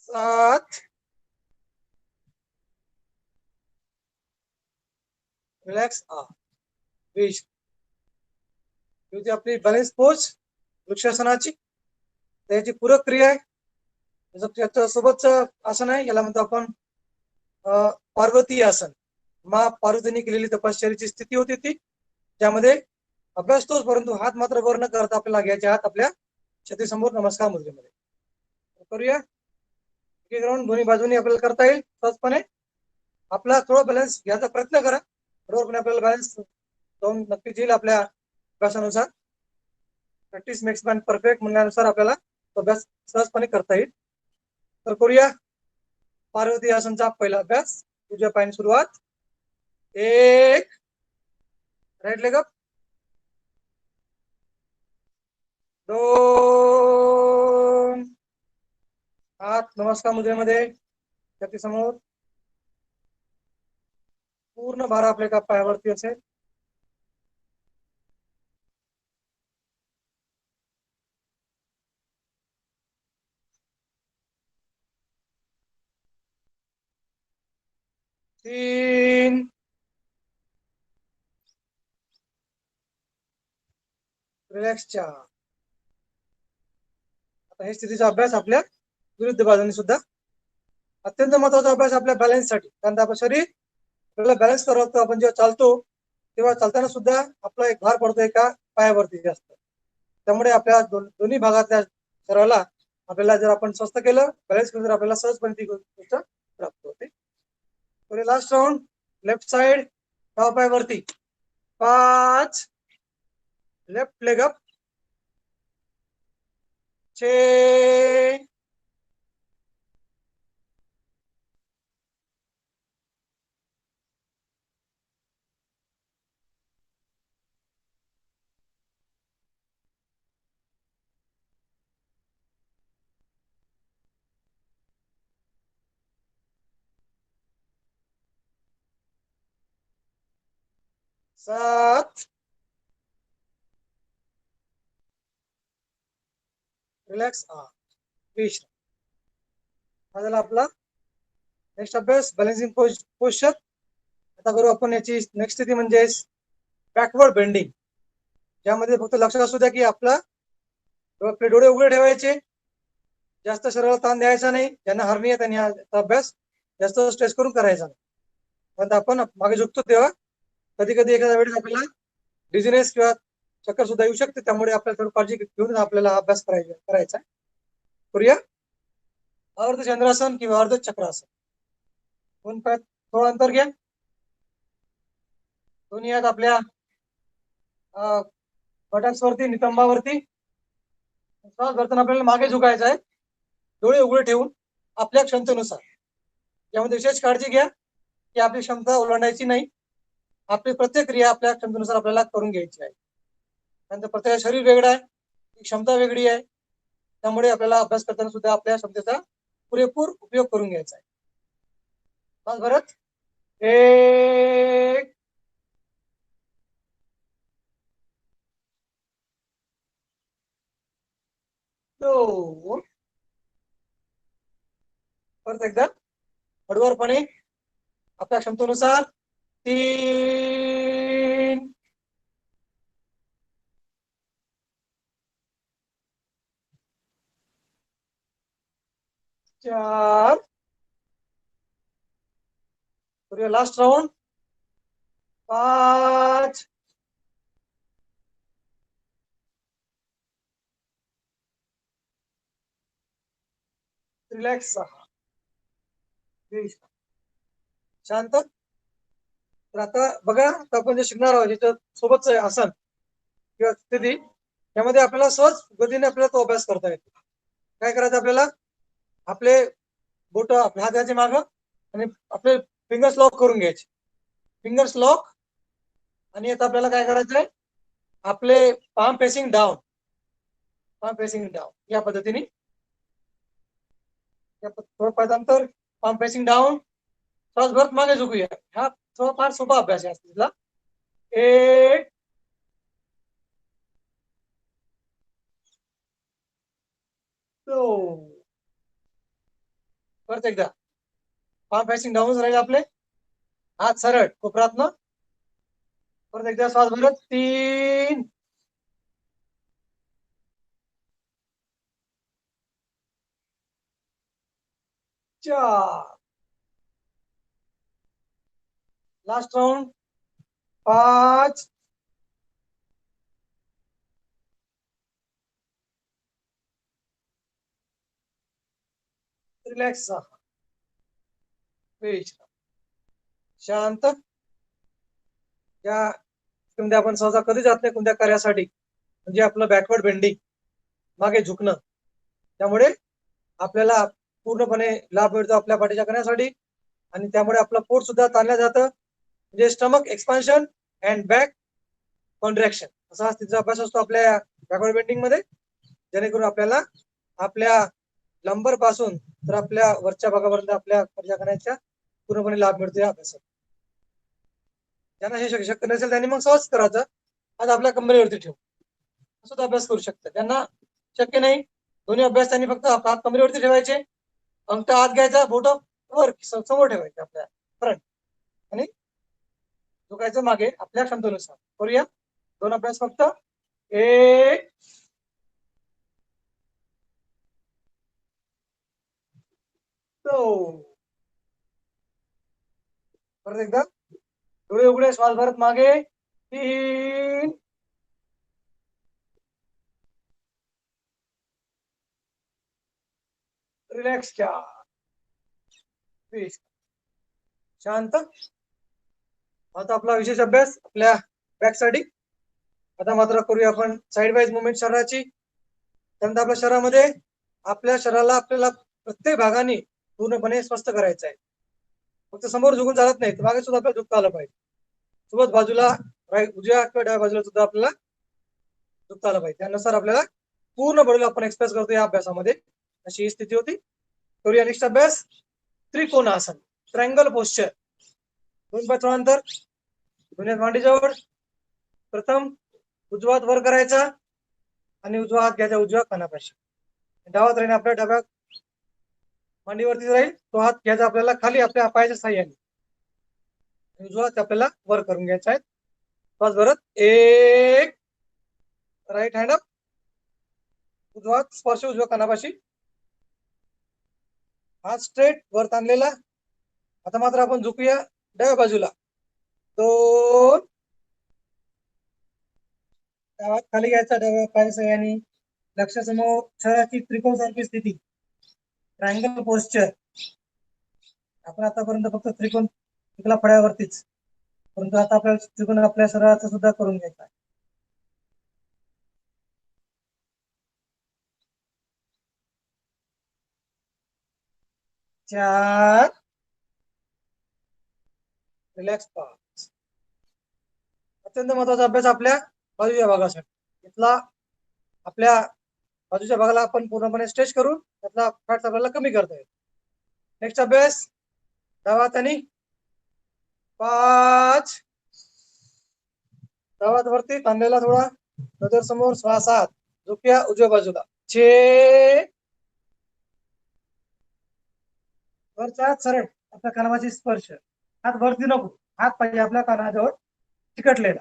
Speaker 1: 7, रिलॅक्स, विश. आपली बॅलन्स पोज वृक्षासनाची, त्याची पूरक क्रिया आहे. त्याच्या सोबतच आसन आहे, याला म्हणतो आपण पार्वती आसन. मा पार्वतीने केलेली तपश्चर्याची स्थिती होती ती, त्यामध्ये अभ्यास तोच, परंतु हात मात्र वर न करता आपल्याला घ्यायचे हात आपल्या छातीसमोर नमस्कार मुद्रेमध्ये. करूया दोन्ही बाजूनी आपल्याला करता येईल सहजपणे. आपला थोडा बॅलन्स घ्यायचा प्रयत्न करा, बरोबर आपल्याला बॅलन्स जाऊन नक्कीच येईल आपल्या अभ्यासानुसार. प्रॅक्टिस मेक्स मॅन परफेक्ट म्हणण्यानुसार आपल्याला अभ्यास सहजपणे करता येईल. तर करूया पार्वती आसनचा पहिला अभ्यास. उजव्या पायाने सुरुवात, 1, राईट लेग अप, 2, हात नमस्कार मुद्रेमध्ये छाती समोर, पूर्ण भार आपल्या एका पायावरती असेल. 3, रिलॅक्स, 4. आता हे स्थितीचा अभ्यास आपल्या विरुद्ध बाजूने सुद्धा अत्यंत महत्वाचा अभ्यास आपल्या बॅलन्ससाठी, कारण आपलं शरीर आपल्याला बॅलन्स करतो. आपण जेव्हा चालतो तेव्हा चालताना सुद्धा आपला एक भार पडतो एका पायावरती जास्त. त्यामुळे आपल्या दोन्ही भागातल्या सरावाला आपल्याला जर आपण स्वस्त केलं, बॅलन्स केलं, तर आपल्याला सहजपणे ती गोष्ट प्राप्त होते. लास्ट राऊंड, लेफ्ट साइड, डावा पाय वरती, 5, लेफ्ट लेग अप, 6, 7, रिलॅक्स, विश्राम. हा झाला आपला नेक्स्ट अभ्यास, बॅलन्सिंग पोस्चर. आता करू आपण याची नेक्स्ट स्थिती म्हणजे बॅकवर्ड बेंडिंग. ज्यामध्ये फक्त लक्षात असू द्या की आपला आपले डोळे उघडे ठेवायचे, जास्त शरीराला ताण द्यायचा नाही. ज्यांना हरणी आहे त्यांनी हा अभ्यास जास्त स्ट्रेस करून करायचा नाही. पण आपण मागे झुकतो तेव्हा कधी कधी एखाद्या वेळेस आपल्याला डिझिनेस किंवा चक्कर सुद्धा येऊ शकते. त्यामुळे आपल्याला थोडी काळजी घेऊन आपल्याला अभ्यास करायचा आहे. करूया अर्ध चंद्रासन किंवा अर्ध चक्रासन. दोन पायात थोडं अंतर घ्या. दोन्ही आहेत आपल्या बटक्सवरती, नितंबावरती. श्वास भरताना आपल्याला मागे झुकायचं आहे, डोळे उघडे ठेवून आपल्या क्षमतेनुसार. यामध्ये विशेष काळजी घ्या की आपली क्षमता ओलांडायची नाही. आपली प्रत्येक क्रिया आपल्या क्षमतेनुसार आपल्याला करून घ्यायची आहे. नंतर प्रत्येक शरीर वेगळं आहे, क्षमता वेगळी आहे. त्यामुळे आपल्याला अभ्यास करताना सुद्धा आपल्या क्षमतेचा पुरेपूर उपयोग करून घ्यायचा आहे. भरत, 1, 2, परत एकदा हळूवारपणे आपल्या क्षमतेनुसार, 3, चार. लास्ट राउंड, 5, रिलॅक्स, 6, शांत. तर आता बघा, आता आपण जे शिकणार आहोत याच्या सोबतच आसन किंवा स्थिती, यामध्ये आपल्याला सहज गतीने आपल्याला तो अभ्यास करता येतो. काय करायचं आपल्याला, आपले बोट आपल्या हाताच्या मागं आणि आपले फिंगर्स लॉक करून घ्यायचे. Fingers lock. आणि आता आपल्याला काय करायचंय, आपले palm facing down, palm facing down या पद्धतीने. थोडं पायदांतर, पाम फेसिंग डाऊन, श्वास भरत मागे झुकूया. हा थोडा फार सोपा अभ्यास आहे तिथला. 1, 2, परत एकदा पाम फेसिंग डाऊन राहील आपले, हात सरळ कोपरातनं. परत एकदा श्वास भरत, 3, 4, लास्ट राउंड, 5, रिलॅक्स, शांत. या म्हणजे आपण सहसा कधी जात नाही कोणत्या कार्यासाठी, म्हणजे आपलं बॅकवर्ड बेंडिंग, मागे झुकणं. त्यामुळे आपल्याला पूर्णपणे लाभ मिळतो आपल्या पाठीच्या करण्यासाठी. आणि त्यामुळे आपलं पोट सुद्धा ताणलं जातं, म्हणजे stomach expansion and back contraction असा तिचा अभ्यास असतो आपल्या बॅकवर्ड बेंडिंग मध्ये. जेणेकरून आपल्याला आपल्या लंबर पासून तर आपल्या वरच्या भागापर्यंत आपल्या पाठीच्या करण्याच्या पूर्णपणे लाभ मिळतो या अभ्यासात. ज्यांना हे शक्य नसेल त्यांनी मग सहज करायचं, आज आपल्या कमरेवरती ठेवू सुद्धा अभ्यास करू शकतात. त्यांना शक्य नाही दोन्ही अभ्यास त्यांनी फक्त हात कमरेवरती ठेवायचे, अंगठा हात घ्यायचा, बोट वर समोर ठेवायचे आपल्या फ्रंट, आणि झुकायचं मागे आपल्या क्षमतेनुसार. करूया दोन अभ्यास फक्त. 1, 2, परत एकदा डोळे उघडे, श्वास भरत मागे, 3 रिलॅक्स घ्या. 20 शांत. आता आपला विशेष अभ्यास आपल्या बॅक साठी. आता मात्र करूया आपण साइड वाईज मुवमेंट शरीराची. त्यानंतर आपल्या शरीरामध्ये आपल्या शरीराला आपल्याला प्रत्येक भागाने पूर्णपणे स्वस्थ करायचं आहे. फक्त समोर झुकून चालत नाही, मागे सुद्धा आपल्याला झुकता आलं पाहिजे. सोबत बाजूला उजव्या किंवा डाव्या बाजूला सुद्धा आपल्याला झुकता आलं पाहिजे. त्यानुसार आपल्याला पूर्ण बॉडीला आपण एक्सप्रेस करतो या अभ्यासामध्ये. अशी ही स्थिती होती. करूया नेक्स्ट अभ्यास त्रिकोणासन, ट्रायंगल पोस्चर. 2 पाय अंतर, दोन्ही मांडीजवळ. प्रथम उजवा हात वर करायचा आणि उजवा हात घ्यायचा उजव्या कानापाशी. डावा हात राहील आपल्या डाव्या मांडीवरती राहील. तो हात घ्यायचा आपल्याला खाली आपल्या पायाच्या साह्याने. उजवा हात आपल्याला वर करून घ्यायचा आहे. पाच परत. 1 राईट हँड अप. उजवा हात स्पर्श उजव्या कानापाशी. हात स्ट्रेट वर ताणलेला. आता मात्र आपण झुकूया डाव्या बाजूला. 2 हात खाली घ्यायचा डाव्या पायाच्या साह्याने. लक्षासमोर शरीराची त्रिकोण सारखी स्थिती, ट्रायंगल पोस्चर. आपण आतापर्यंत फक्त त्रिकोण शिकला फळ्यावरतीच, परंतु आता आपल्याला त्रिकोण आपल्या शरीराचा सुद्धा करून घ्यायचा आहे. चार रिलॅक्स 5. अत्यंत महत्वाचा अभ्यास आपल्या बाजूच्या भागासाठी. इथला आपल्या बाजूच्या भागाला आपण पूर्णपणे स्ट्रेच करून त्यातला फॅट आपल्याला कमी करता येईल. नेक्स्ट अभ्यास डावा हाताने 5. डावा हात वरती ताणलेला थोडा, नजर समोर, श्वास आत. झोपूया उजव्या बाजूला. 6 वरचा हात सरळ आपल्या कानामाची स्पर्श. हात वरती नको, हात पाहिजे आपल्या कानाजवळ चिकटलेला.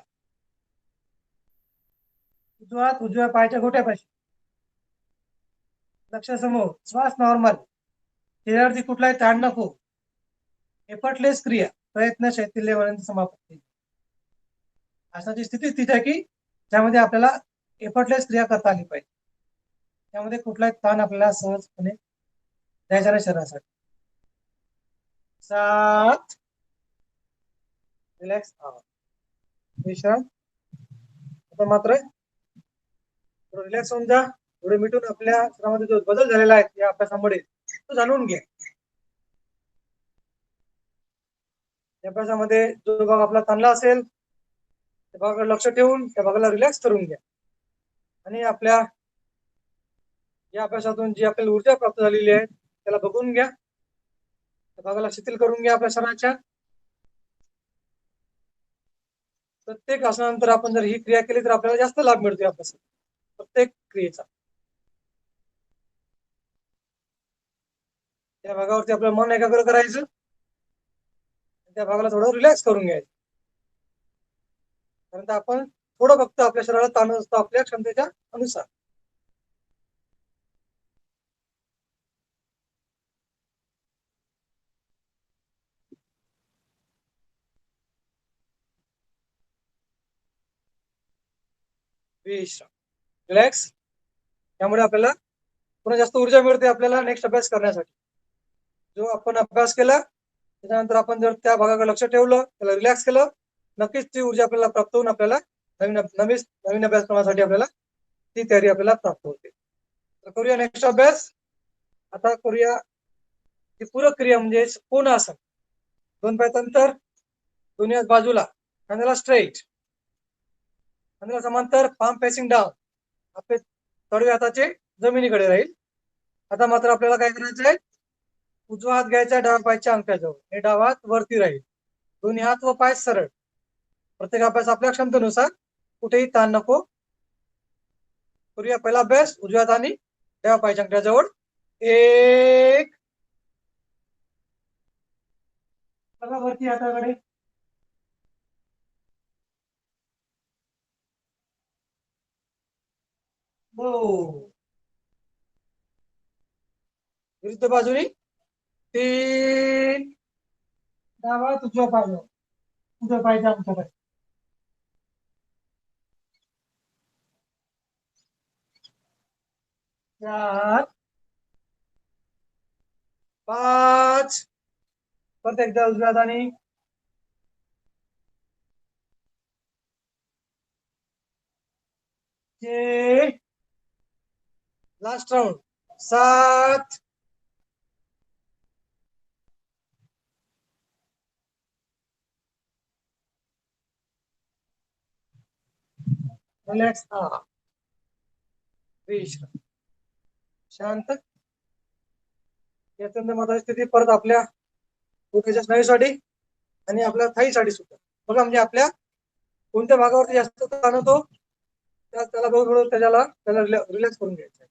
Speaker 1: उजवा हात उजव्या पायाच्या घोट्यापाशी. लक्षासमोर श्वास नॉर्मल. चेहऱ्यावरती कुठलाही ताण नको. एफर्टलेस क्रिया, प्रयत्न शैथिल्यपर्यंत समाप्ती. अशाची स्थिती तीच आहे की ज्यामध्ये आपल्याला एफर्टलेस क्रिया करता आली पाहिजे. त्यामध्ये कुठलाही ताण आपल्याला सहजपणे द्यायचा नाही शरीरासाठी. 7 रिलॅक्स विश्राम. आता मात्र रिलॅक्स होऊन जा. थोडे मिटून आपल्या शरीरामध्ये जो बदल झालेला आहे या अभ्यासामुळे तो जाणून घ्या. या अभ्यासामध्ये जो भाग आपला ताणला असेल त्या भागाकडे लक्ष ठेवून त्या भागाला रिलॅक्स करून घ्या. आणि आपल्या या अभ्यासातून जी आपल्याला ऊर्जा प्राप्त झालेली आहे त्याला बघून घ्या. त्या भागाला शिथिल करून घ्या आपल्या शरीराच्या. प्रत्येक आसनानंतर आपण जर ही क्रिया केली तर आपल्याला जास्त लाभ मिळतो या अभ्यासात, प्रत्येक क्रियेचा. त्या भागावरती आपलं मन एकाग्र करायचं, त्या भागाला थोडं रिलॅक्स करून घ्यायचं. कारण आपण थोडं फक्त आपल्या शरीराला ताण असतो आपल्या क्षमतेच्या अनुसार. रिलॅक्स. त्यामुळे आपल्याला पुन्हा जास्त ऊर्जा मिळते आपल्याला नेक्स्ट अभ्यास करण्यासाठी. जो आपण अभ्यास केला त्याच्यानंतर आपण जर त्या भागाकडे लक्ष ठेवलं, त्याला रिलॅक्स केलं, नक्कीच ती ऊर्जा आपल्याला प्राप्त होऊन आपल्याला नवीन अभ्यास करण्यासाठी आपल्याला ती तयारी आपल्याला प्राप्त होते. तर करूया नेक्स्ट अभ्यास. आता करूया ती पूरक क्रिया म्हणजे कोणासन. 2 पाय अंतर, दोन्ही हात बाजूला, खांद्याला स्ट्रेट, खांद्याला समांतर, पाम फेसिंग डाऊन. आपले तळवे हाताचे जमिनीकडे राहील. आता मात्र आपल्याला काय करायचं आहे, उजवा हात घ्यायचा डाव्या पायाच्या अंगठ्याजवळ. हे डावा हात वरती राहील. दोन्ही हात व पाय सरळ. प्रत्येक अभ्यास आपल्या क्षमतेनुसार, कुठेही ताण नको. करूया पहिला अभ्यास उजव्या हाताने डाव्या पायाच्या अंगठ्याजवळ. 1 बघा वरती हाताकडे. 2 विरुद्ध बाजूनी. 3 डावा उजव्या पायाजवळ, उजव्या पायाच्या अंगठ्याकडे. 4 5 परत एकदा उजव्या हाताने 6 लास्ट राउंड 7 रिलॅक्स विश्राम शांत याच्यानंतर मधाची स्थिती परत आपल्या डोक्याच्या स्नायूसाठी आणि आपल्या थाईसाठी सुद्धा बघा म्हणजे आपल्या कोणत्या भागावरती जास्त ताण होतो त्याला बघून त्याला रिलॅक्स करून घ्यायचं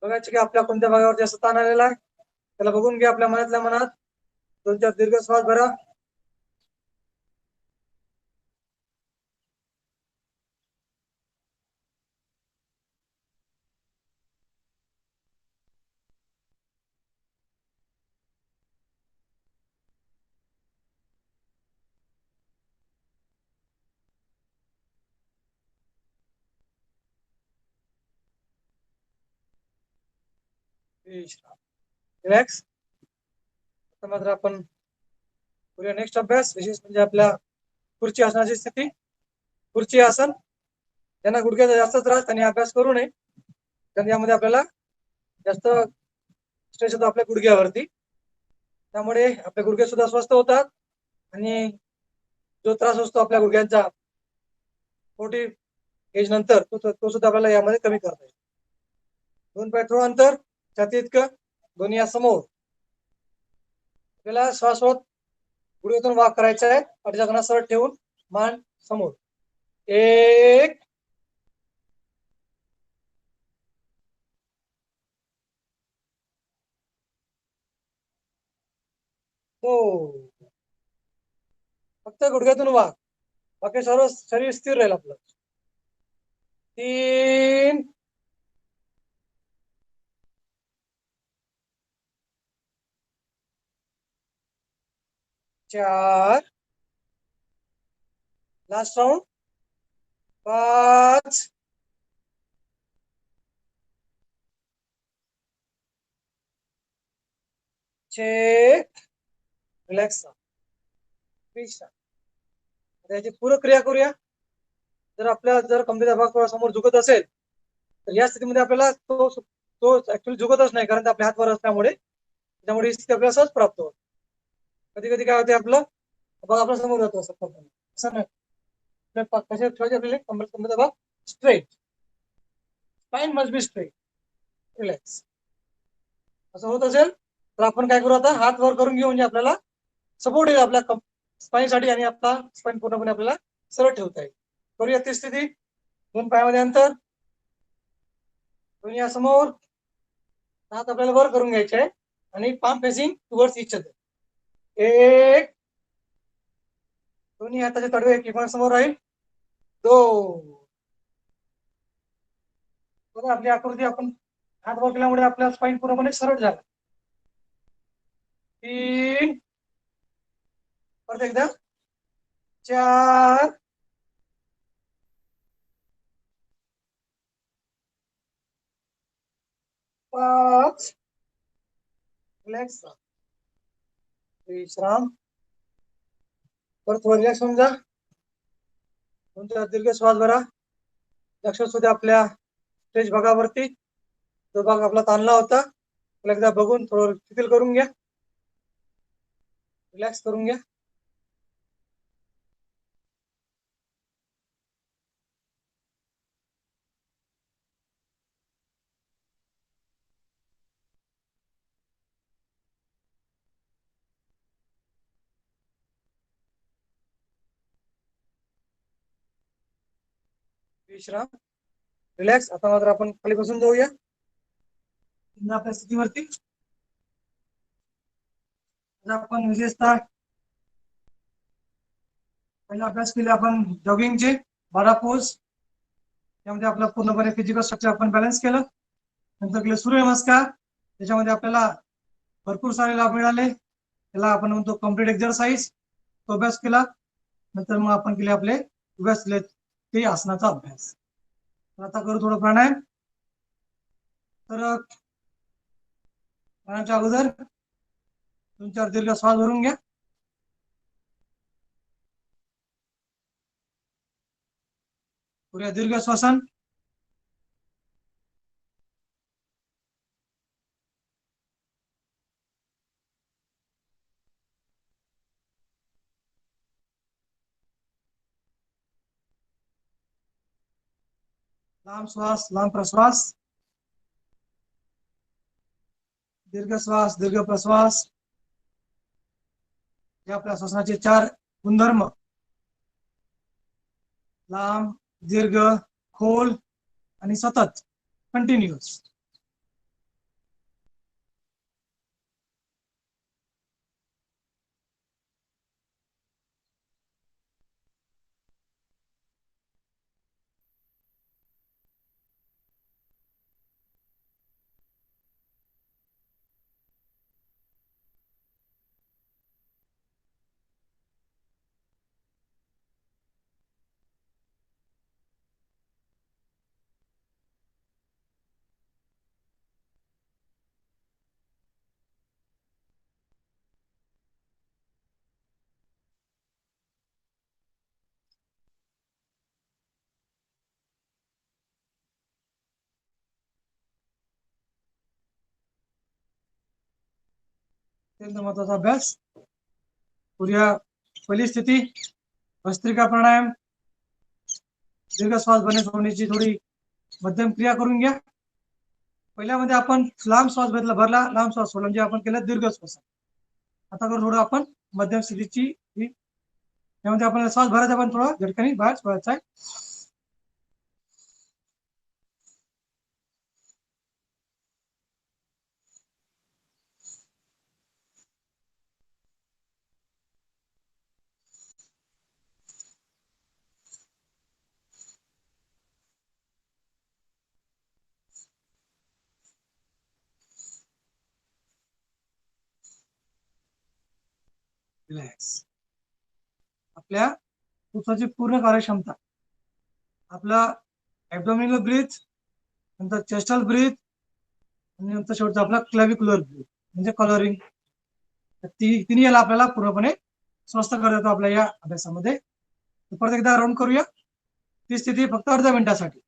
Speaker 1: बघायचं की आपल्या कोणत्या भागावर जास्त ताण आलेला आहे त्याला बघून घ्या आपल्या मनातल्या मनात 2-4 दीर्घ श्वास भरा रिलॅक्स आता मात्र आपण पुढे नेक्स्ट अभ्यास विशेष म्हणजे आपल्या खुर्ची आसनाची स्थिती खुर्ची आसन ज्यांना गुडघ्याचा जास्त त्रास त्यांनी अभ्यास करू नये कारण यामध्ये आपल्याला जास्त स्ट्रेस होतो आपल्या गुडघ्यावरती त्यामुळे आपले गुडघे सुद्धा स्वस्थ होतात आणि जो त्रास असतो आपल्या गुडघ्यांचा 40 एज नंतर तो सुद्धा आपल्याला यामध्ये कमी करता येईल 2 पाय थोडं अंतर छाती इतकं दोन्ही या समोर आपल्याला श्वासोत गुडघ्यातून वाक करायचा आहे पाठीचा कणा सरळ ठेवून मान समोर 1 2 फक्त गुडघ्यातून वाक बाकी सर्व शरीर स्थिर राहील आपलं 3 4 लास्ट राउंड 5 6 रिलॅक्स त्याची पूर्ण क्रिया करूया जर कमरेचा भाग थोडा समोर झुकत असेल तर या स्थितीमध्ये आपल्याला तो ऍक्च्युअली झुकतच नाही कारण आपल्या हातवर असल्यामुळे त्यामुळे ही स्थिती आपल्याला सहज प्राप्त होते कधी कधी काय होते आपलं भाग आपल्या समोर जातो असं नाही कशा ठेवायचे आपल्याला कमरेचा भाग straight spine must be straight relax असं होत असेल तर आपण काय करू आता हात वर करून घेऊ म्हणजे आपल्याला सपोर्ट येईल आपल्या स्पाइन साठी आणि आपला स्पाइन पूर्णपणे आपल्याला सरळ ठेवता येईल करूया ती स्थिती 2 पायामध्ये अंतर दोन्ही समोर हात आपल्याला वर करून घ्यायचे आहे आणि palm facing towards each other 1 दोन्ही हाताचे तळवे किमान समोर राहील 2 बघा आपली आकृती आपण हात वर केल्यामुळे आपला स्पाइन पूर्णपणे सरळ झाला 3 परत एकदा 4 5 रिलॅक्स विश्राम परत रिलॅक्स होऊन जा 2-4 दीर्घ श्वास भरा लक्ष सुद्धा आपल्या स्टेज भागावरती जो भाग आपला ताणला होता त्याला एकदा बघून थोडं शिथिल करून घ्या रिलॅक्स करून घ्या विश्राम रिलॅक्स आता मात्र आपण खाली बसून जाऊया आपल्या स्थितीवरती आपण विशेषतः पहिला अभ्यास केला आपण जॉगिंगचे 12 पोज त्यामध्ये आपला पूर्णपणे फिजिकल स्ट्रक्चर आपण बॅलन्स केलं नंतर केलं सूर्यनमस्कार त्याच्यामध्ये आपल्याला भरपूर सारे लाभ मिळाले त्याला आपण म्हणतो कम्प्लीट एक्सरसाइज तो अभ्यास केला नंतर मग आपण केले आपले अभ्यास ते आसनाचा अभ्यास आता करू थोडं प्राणायाम तर पाण्याच्या अगोदर 2-4 दीर्घ श्वास भरून घ्या. पुऱ्या दीर्घ श्वसन. लांब श्वास, लांब प्रश्वास. दीर्घ श्वास, दीर्घ प्रश्वास. हे आपल्या श्वसनाचे 4 गुणधर्म. लांब, दीर्घ, खोल आणि सतत, कंटिन्युअस. अत्यंत महत्वाचा अभ्यास. पुऱ्या पहिली स्थिती भस्त्रिका प्राणायाम. दीर्घ श्वास भरणे सोडण्याची थोडी मध्यम क्रिया करून घ्या. पहिल्यामध्ये आपण लांब श्वास भरला, लांब श्वास सोडला, म्हणजे आपण केलं दीर्घ श्वास. आता करू थोडं आपण मध्यम स्थितीची. त्यामध्ये आपल्याला श्वास भरायचा, पण थोडं झटक्याने बाहेर सोडायचा आहे. रिलॅक्स. आपल्या फुफ्फुसाची पूर्ण कार्यक्षमता. आपला ॲब्डोमिनल ब्रीथ, नंतर चेस्टल ब्रीथ, आणि नंतर शेवटचा आपला क्लॅव्हिक्युलर ब्रीथ म्हणजे कलरिंग. तिन्ही याला आपल्याला पूर्णपणे स्वस्थ करता येतो आपल्या या अभ्यासामध्ये. परत एकदा राऊंड करूया. ती स्थिती फक्त अर्ध्या मिनिटासाठी.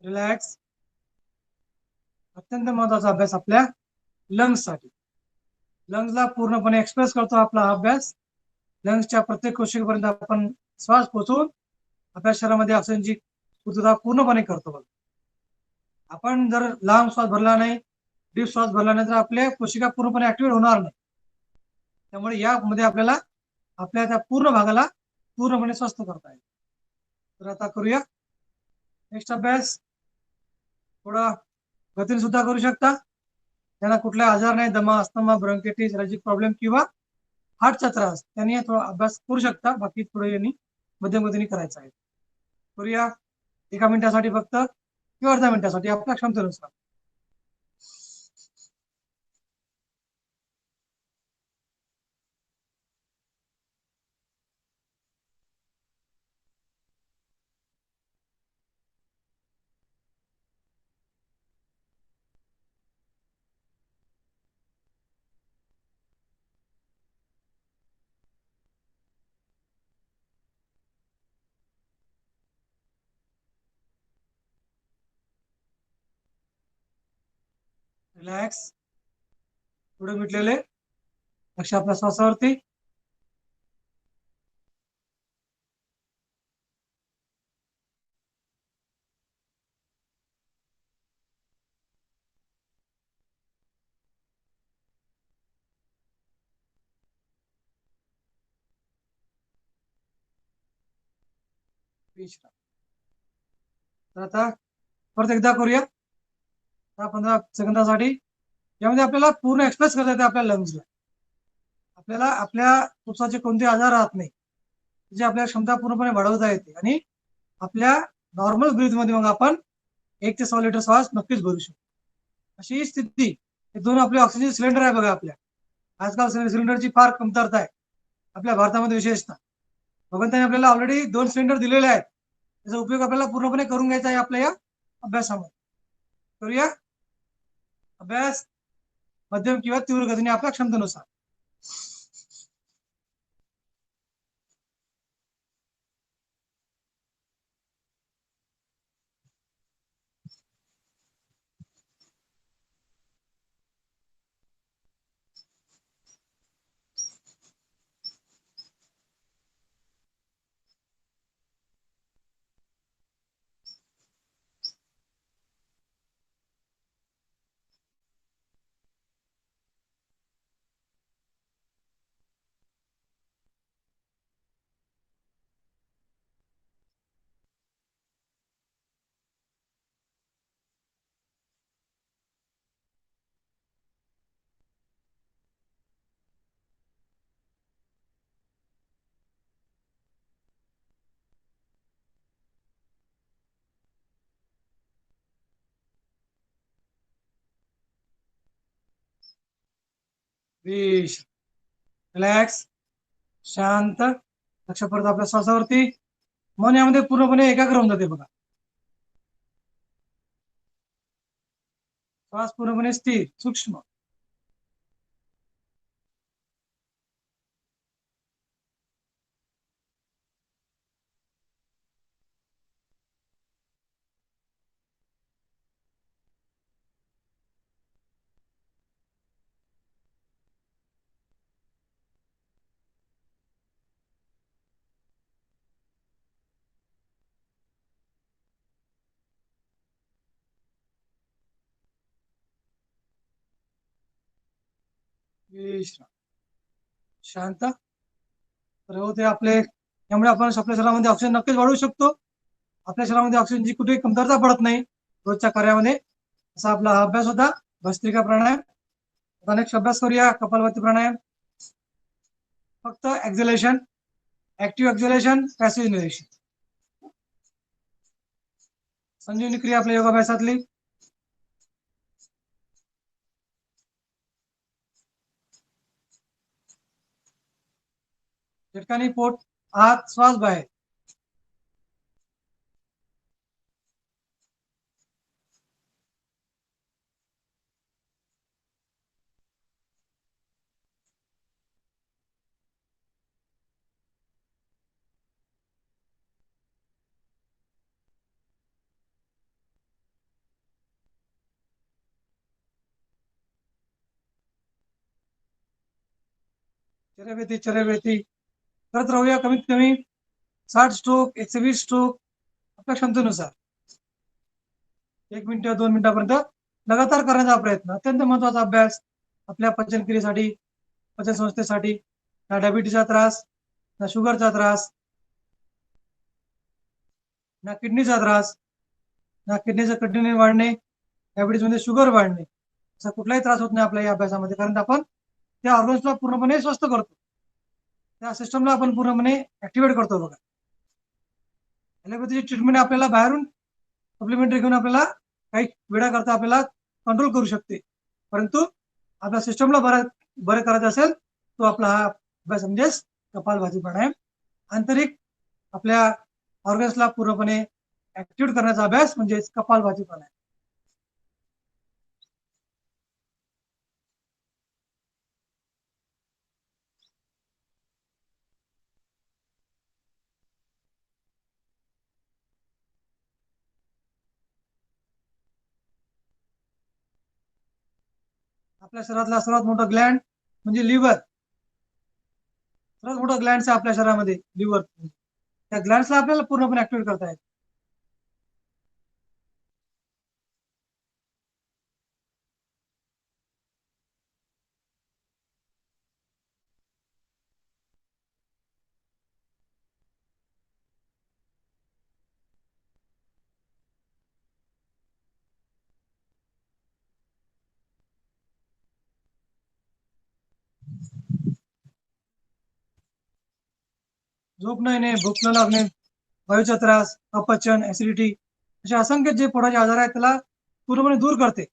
Speaker 1: रिलॅक्स. अत्यंत महत्वाचा अभ्यास आपल्या लंग्ससाठी. लंग्सला पूर्णपणे एक्सप्रेस करतो आपला अभ्यास. लंग्सच्या प्रत्येक कोशिकेपर्यंत आपण श्वास पोहोचवून आपल्या शरीरामध्ये ऑक्सिजनची पूर्तता पूर्णपणे करतो. आपण जर लांब श्वास भरला नाही, डीप श्वास भरला नाही, तर आपल्या कोशिका पूर्णपणे ऍक्टिव्हेट होणार नाही. त्यामुळे यामध्ये आपल्याला आपल्या त्या पूर्ण भागाला पूर्णपणे स्वस्थ करता येईल. तर आता करूया नेक्स्ट अभ्यास. थोडा गतीने सुद्धा करू शकता. त्यांना कुठला आजार नाही, दमा, अस्थमा, ब्रॉन्कायटिस, रॅजिक प्रॉब्लेम किंवा हार्टचा त्रास, त्यांनी थोडा अभ्यास करू शकता. बाकी थोडं यांनी मध्यम गतीने करायचा आहे. करूया 1 मिनिटासाठी फक्त किंवा अर्ध्या मिनिटासाठी आपल्या क्षमतेनुसार. रिलॅक्स. पुढे मिटलेले. लक्ष आपल्या श्वासावरती. विश्राम. तर आता परत एकदा करूया 15 सेकंदासाठी. यामध्ये आपल्याला पूर्ण एक्सप्रेस करता येते आपल्या लंग्सला. आपल्याला आपल्या फुफ्फुसाचे कोणते आजार राहत नाही, जे आपल्या क्षमता पूर्णपणे वाढवता येते आणि आपल्या नॉर्मल ब्रीथमध्ये मग आपण 1 ते 6 लिटर श्वास नक्कीच भरू शकतो. अशी स्थिती. हे दोन आपले ऑक्सिजन सिलेंडर आहे बघा आपल्या. आजकाल सिलेंडरची फार कमतरता आहे आपल्या भारतामध्ये विशेषतः. भगवंताने आपल्याला ऑलरेडी 2 सिलेंडर दिलेले आहेत. त्याचा उपयोग आपल्याला पूर्णपणे करून घ्यायचा आहे आपल्या या अभ्यासामध्ये. करूया अभ्यास मध्यम किंवा तीव्र गतीने आपल्या क्षमतेनुसार. रिलॅक्स, शांत, लक्ष परत आपल्या श्वासावरती. मन यामध्ये पूर्णपणे एकाग्र होऊन जाते बघा. श्वास पूर्णपणे स्थिर, सूक्ष्म. विश्राम, शांत. तर होते आपले. यामुळे आपण आपल्या शरीरामध्ये ऑक्सिजन नक्कीच वाढवू शकतो. आपल्या शरीरामध्ये ऑक्सिजनची कुठेही कमतरता पडत नाही रोजच्या कार्यामध्ये. असा आपला हा अभ्यास होता भस्त्रिका प्राणायाम. आता नेक्स्ट अभ्यास करूया कपालभाती प्राणायाम. फक्त एक्झलेशन, ऍक्टिव्ह एक्झलेशन, पॅसिव्ह इन्हेलेशन. संजीवनी क्रिया आपल्या योगाभ्यासातली. झटकानी पोट, आत, श्वास बाहेर. चरेवेती चरेवेती करत राहूया. कमीत कमी 60 स्ट्रोक, 120 स्ट्रोक आपल्या क्षमतेनुसार. 1 मिनिट 2 मिनिटापर्यंत लगातार करण्याचा प्रयत्न. अत्यंत महत्वाचा अभ्यास आपल्या पचनक्रियेसाठी, पचन संस्थेसाठी. ना डायबिटीसचा त्रास, ना शुगरचा त्रास, ना किडनीचा त्रास, ना किडनीचं कंटिन्यू वाढणे, डायबिटीस मध्ये शुगर वाढणे, असा कुठलाही त्रास होत नाही आपल्या या अभ्यासामध्ये. कारण आपण त्या ऑर्गन्सला पूर्णपणे स्वस्थ करतो, त्या सिस्टमला आपण पूर्णपणे ऍक्टिव्हेट करतो बघा. ॲलोपॅथीची ट्रीटमेंट आपल्याला बाहेरून सप्लिमेंटरी घेऊन आपल्याला काही वेळाकरता आपल्याला कंट्रोल करू शकते. परंतु आपल्या सिस्टमला बरं करायचं असेल तो आपला हा अभ्यास म्हणजेच कपालभाती प्राणायाम. आंतरिक आपल्या ऑर्गन्सला पूर्णपणे ऍक्टिव्हेट करण्याचा अभ्यास म्हणजेच कपालभाती प्राणायाम. आपल्या शरीरातला सर्वात मोठा ग्लँड म्हणजे लिव्हर. सर्वात मोठा ग्लँड आहे आपल्या शरीरामध्ये लिव्हर. त्या ग्लँड्सला आपल्याला पूर्णपणे ऍक्टिव्हेट करता येते. झोप न येणे, भूक न लागणे, वायूचा त्रास, अपचन, ऍसिडिटी असे असंख्य जे पोटाचे आजार आहेत त्याला पूर्णपणे दूर करते.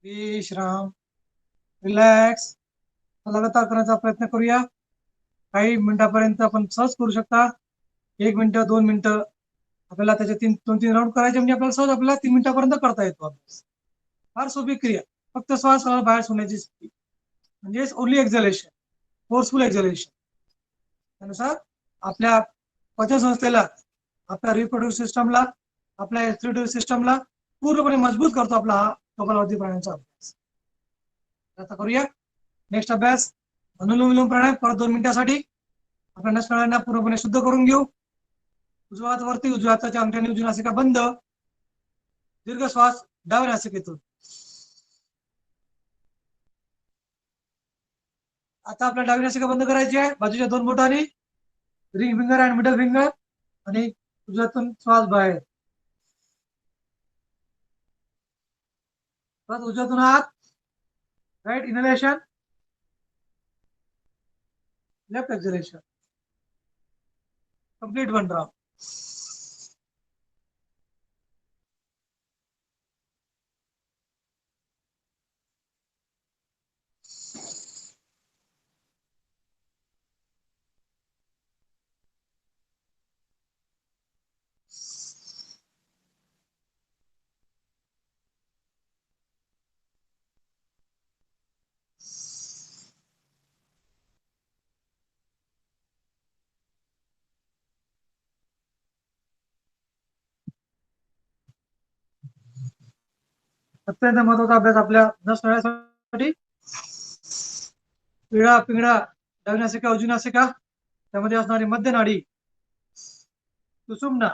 Speaker 1: विश्राम, रिलॅक्स लगातार करण्याचा प्रयत्न करूया. काही मिनिटापर्यंत आपण सहज करू शकता. 1 मिनिट, 2 मिनिटं आपल्याला त्याचे 2-3 राऊंड करायचे म्हणजे आपल्याला सहज आपल्याला 3 मिनिटापर्यंत करता येतो अभ्यास. फार सोपी क्रिया, फक्त श्वास बाहेर सोडण्याची स्थिती म्हणजेच ओनली एक्झलेशन, फोर्सफुल एक्झलेशन. त्यानुसार आपल्या पचनसंस्थेला, आपल्या रिप्रोडक्टिव्ह सिस्टमला, आपल्या एक्झिक्युटिव्ह सिस्टमला पूर्णपणे मजबूत करतो आपला हा कपालभाती प्राणायामचा अभ्यास. आता करूया नेक्स्ट अभ्यास, अनुलोम विलोम प्राणायाम. परत 2 मिनिटासाठी आपल्या नसकळ्यांना पूर्णपणे शुद्ध करून घेऊ. उजवा हात वरती, उजव्या हाताच्या अंगठ्याने उजवी नासिका बंद. दीर्घ श्वास डाव्या नासिकेतून. आता आपल्या डावी नासिका बंद करायची आहे. बाजूच्या 2 बोटांनी रिंग फिंगर आणि मिडल फिंगर आणि उजव्यातून श्वास बाहेर. परत उजव्यातून हात, right inhalation, left exhalation. Complete 1 round. अत्यंत महत्वाचा अभ्यास आपल्या नसण्यासाठी. पिळा पिंगळा डावी नासिका, उजवी नासिका, त्यामध्ये असणारी मध्य नाडी, सुषुम्ना,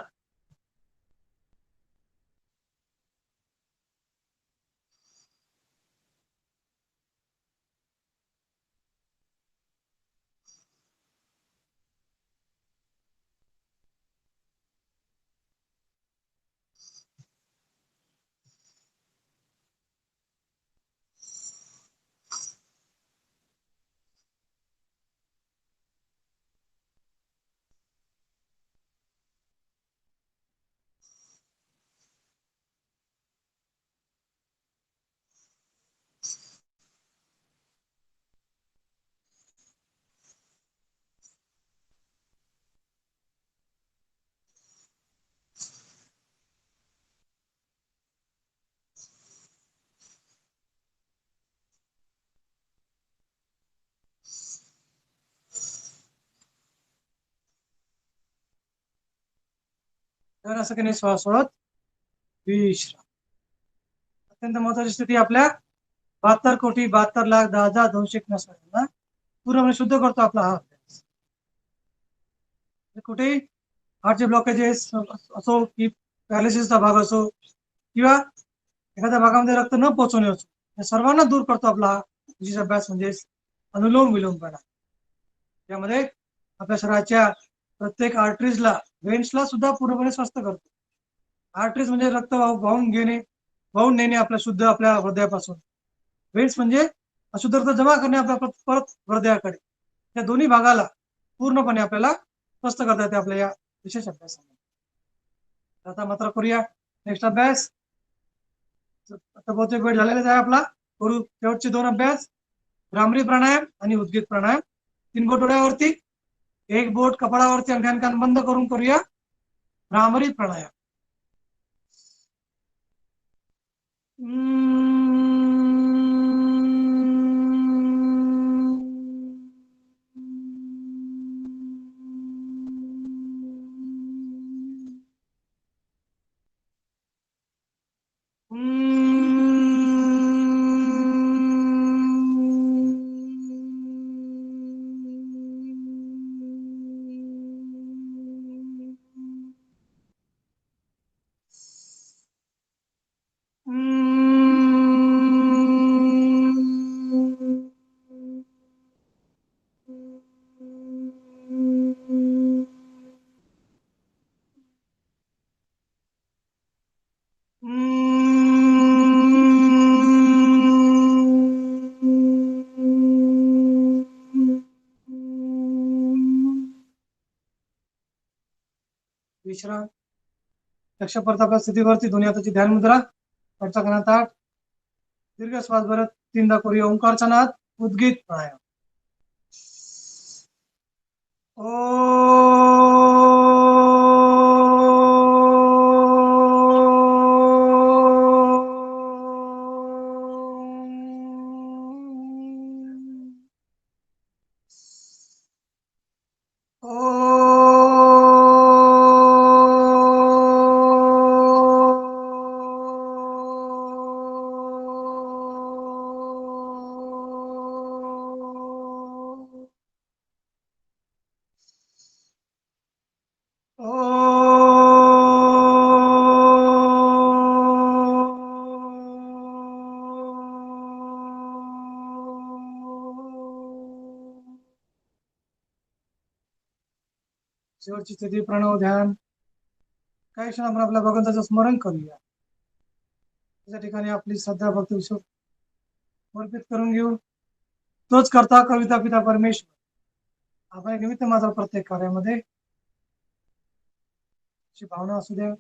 Speaker 1: नासिकेने श्वास सोडत विश्राम. अत्यंत महत्वाची स्थिती आपल्या 72,72,10,201 नसणाऱ्यांना पूर्णपणे शुद्ध करतो आपला हा अभ्यास. कुठे हार्टचे ब्लॉकेजेस असो की पॅरालिसिसचा भाग असो किंवा एखाद्या भागामध्ये रक्त न पोहोचवणे असो, या सर्वांना दूर करतो आपला हा अभ्यास म्हणजे अनुलोम विलोम प्राणायाम. त्यामध्ये आपल्या शरीराच्या प्रत्येक आर्टरीजला, वेन्सला सुद्धा पूर्णपणे स्वस्थ करतो. आर्टरीज म्हणजे रक्त वाहून नेणे आपल्या शुद्ध आपल्या हृदयापासून. वेन्स म्हणजे अशुद्ध रक्त जमा करणे आपल्या परत हृदयाकडे. या दोन्ही भागाला पूर्णपणे आपल्याला स्पष्ट करता येते आपल्या या विशेष अभ्यासामध्ये. आता मात्र करूया नेक्स्ट अभ्यास. आता बहुतेक वेळ झालेलाच आहे आपला. करू शेवटचे 2 अभ्यास, भ्रामरी प्राणायाम आणि उद्गीत प्राणायाम. 3 बोट डोळ्यावरती, 1 बोट कपाळावरती, अंगान कान बंद करून करूया भ्रामरी प्राणायाम. विश्राम. लक्ष परत आपल्या स्थितीवरती. दोन्ही हाताची ध्यान मुद्रा. वरचा कानात ताट. दीर्घ श्वास भरत 3दा करूया ओंकारचा नाद. उद्गीत प्राणायाम. शेवटची स्थिती प्रणव ध्यान. काही क्षण आपण आपल्या भगवंताचं स्मरण करूया. त्या ठिकाणी आपली श्रद्धा भक्ती विश्व समर्पित करून घेऊ. तोच करता कविता पिता परमेश्वर. आपण एक निमित्त मात्र प्रत्येक कार्यामध्ये अशी भावना असू द्या.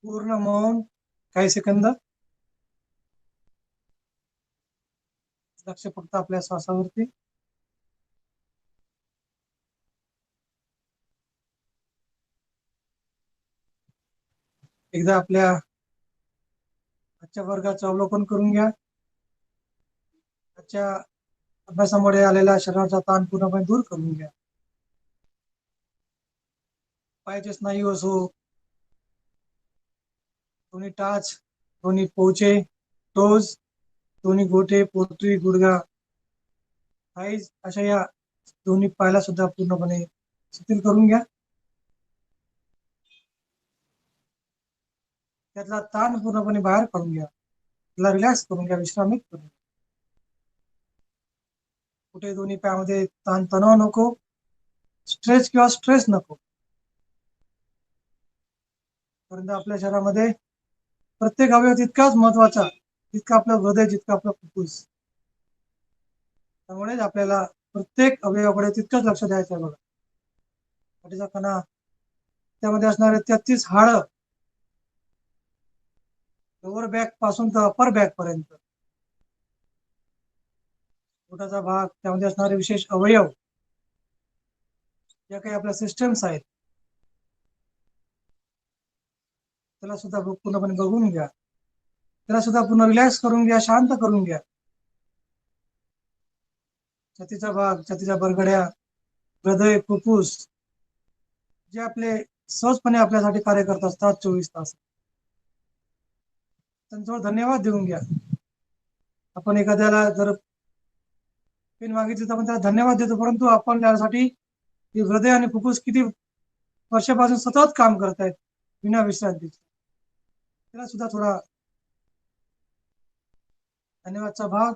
Speaker 1: पूर्ण मौन काही सेकंद. लक्ष फक्त आपल्या श्वासावरती. एकदा आपल्या आजच्या वर्गाचं अवलोकन करून घ्या. आजच्या अभ्यासामुळे आलेला शरीराचा ताण पूर्णपणे दूर करून घ्या. पायाचे स्नायू असो, दोन्ही टाच, दोन्ही पोचे, टोज, दोन्ही गोटे, पोटरी, गुडघा, थाईज अशा या दोन्ही पायाला सुद्धा पूर्णपणे शिथिल करून घ्या. त्यातला ताण पूर्णपणे बाहेर काढून घ्या. त्याला रिलॅक्स करून घ्या, विश्रामित करून घ्या. कुठे दोन्ही पायामध्ये ताण तणाव नको, स्ट्रेच किंवा स्ट्रेस नको. परंतु आपल्या शरीरामध्ये प्रत्येक अवयव तितकाच महत्वाचा, तितका आपलं हृदय, जितकं आपलं फुफ्फुस. त्यामुळे आपल्याला प्रत्येक अवयवाकडे तितकंच लक्ष द्यायचं आहे. बघा, पाठीचा कणा, त्यामध्ये असणारे 33 हाडं, लोअर बॅक पासून तर अपर बॅक पर्यंत, पोटाचा भाग, त्यामध्ये असणारे विशेष अवयव, ज्या काही आपल्या सिस्टम्स आहेत, त्याला सुद्धा पूर्णपणे बघून घ्या. त्याला सुद्धा पूर्ण रिलॅक्स करून घ्या, शांत करून घ्या. छातीचा भाग, छातीच्या बरगड्या, हृदय, फुफ्फुस, जे आपले सहजपणे आपल्यासाठी कार्य करत असतात 24 तास. त्यांच्यावर धन्यवाद देऊन घ्या. आपण एखाद्याला जर पेन मागितली तर आपण त्याला धन्यवाद देतो, परंतु आपण त्यासाठी हृदय आणि फुफ्फुस किती वर्षापासून सतत काम करतायत विना विश्रांतीचे, त्याला सुद्धा थोडा धन्यवादचा भाग.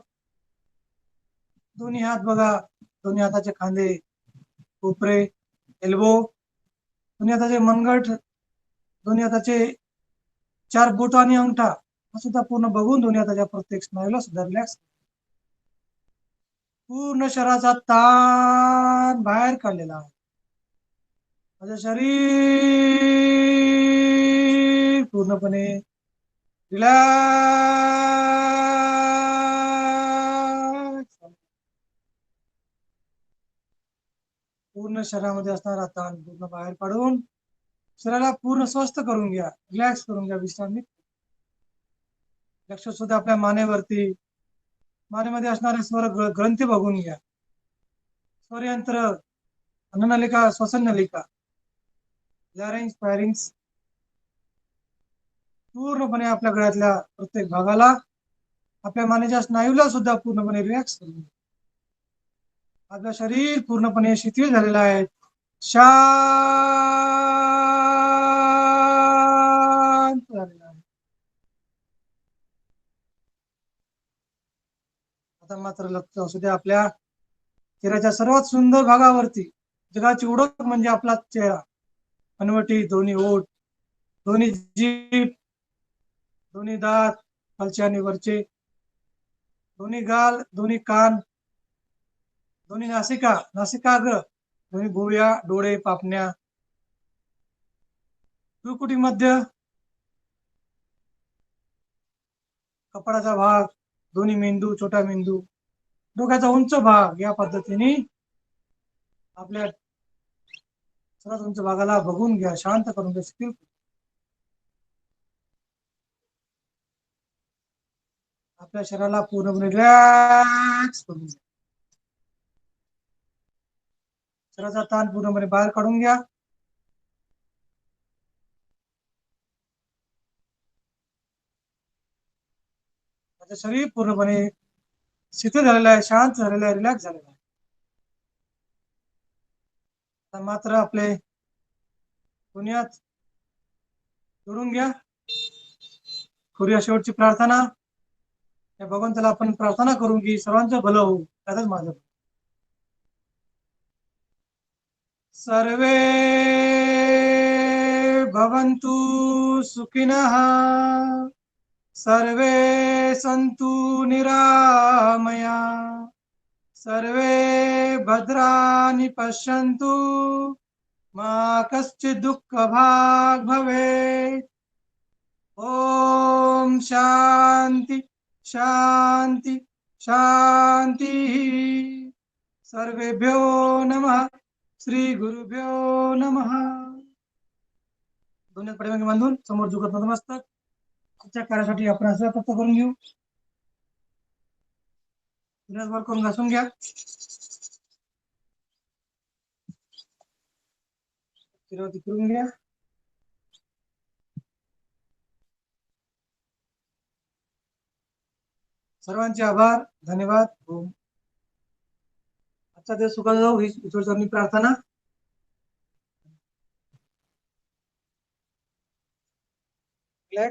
Speaker 1: दोन्ही हात बघा, दोन्ही हाताचे खांदे, कोपरे, एल्बो, दोन्ही हाताचे मनगट, दोन्ही हाताचे 4 बोट आणि अंगठा हा सुद्धा पूर्ण बघून दोन्ही हाताच्या प्रत्येक स्नायूला सुद्धा रिलॅक्स. पूर्ण शरीराचा ताण बाहेर काढलेला आहे. माझं शरीर पूर्णपणे रिलॅक्स. पूर्ण शरीरामध्ये असणारा ताण पूर्ण बाहेर काढून शरीराला पूर्ण स्वस्थ करून घ्या, रिलॅक्स करून घ्या, विश्रांती. लक्ष सुद्धा आपल्या मानेवरती, मानेमध्ये असणारे स्वर ग्रंथी बघून घ्या. स्वरयंत्र, अन्ननलिका, श्वसन नलिका, लॅरिंक्स, फॅरिंक्स, पूर्णपणे आपल्या गळ्यातल्या प्रत्येक भागाला, आपल्या मानेच्या स्नायूला सुद्धा पूर्णपणे रिलॅक्स करून घ्या. आपलं शरीर पूर्णपणे शिथिल झालेलं आहे, शांत झालेलं आहे. आता मात्र लक्ष असू द्या आपल्या चेहऱ्याच्या सर्वात सुंदर भागावरती. जगाची ओळख म्हणजे आपला चेहरा. हनवटी, दोन्ही ओठ, दोन्ही जीभ, दोन्ही दात, खालचे आणि वरचे, दोन्ही गाल, दोन्ही कान, दोन्ही नासिका, नासिकाग्र, दोन्ही भुवया, डोळे, पापण्या, भ्रुकुटी मध्य, कपाळाचा भाग, दोन्ही मेंदू, छोटा मेंदू, डोक्याचा उंच भाग. या पद्धतीने आपल्या सर्वात उंच भागाला बघून घ्या, शांत करून घ्या. आपल्या शरीराला पूर्णपणे रिलॅक्स करून घ्या. शरीराचा ताण पूर्णपणे बाहेर काढून घ्या. माझं शरीर पूर्णपणे शिथिल झालेलं आहे, शांत झालेलं आहे, रिलॅक्स झालेलं आहे. मात्र आपले दुनियात जोडून घ्या. करूया शेवटची प्रार्थना. या भगवंताला आपण प्रार्थना करू की सर्वांचं भलं होऊ, त्यातच माझं. सर्वे भवन्तु सुखिनः, सर्वे सन्तु निरामया, सर्वे भद्राणि पश्यन्तु, मा कश्चित् दुःखभाग् भवेत्. ओम शांति शांति शांति. सर्वेभ्यो नमः. श्री गुरुभ्यो नमः. दोन्ही पाठीमागे बांधून समोर झुकत नतमस्तक. आजच्या कार्यासाठी आपण असं तत्व करून घेऊ. दिवसभर करून घासून घ्या. फिरवती करून घ्या. सर्वांचे आभार, धन्यवाद. आजचा दिवस सुखाचा जाऊ ही ईश्वर चरणी प्रार्थना.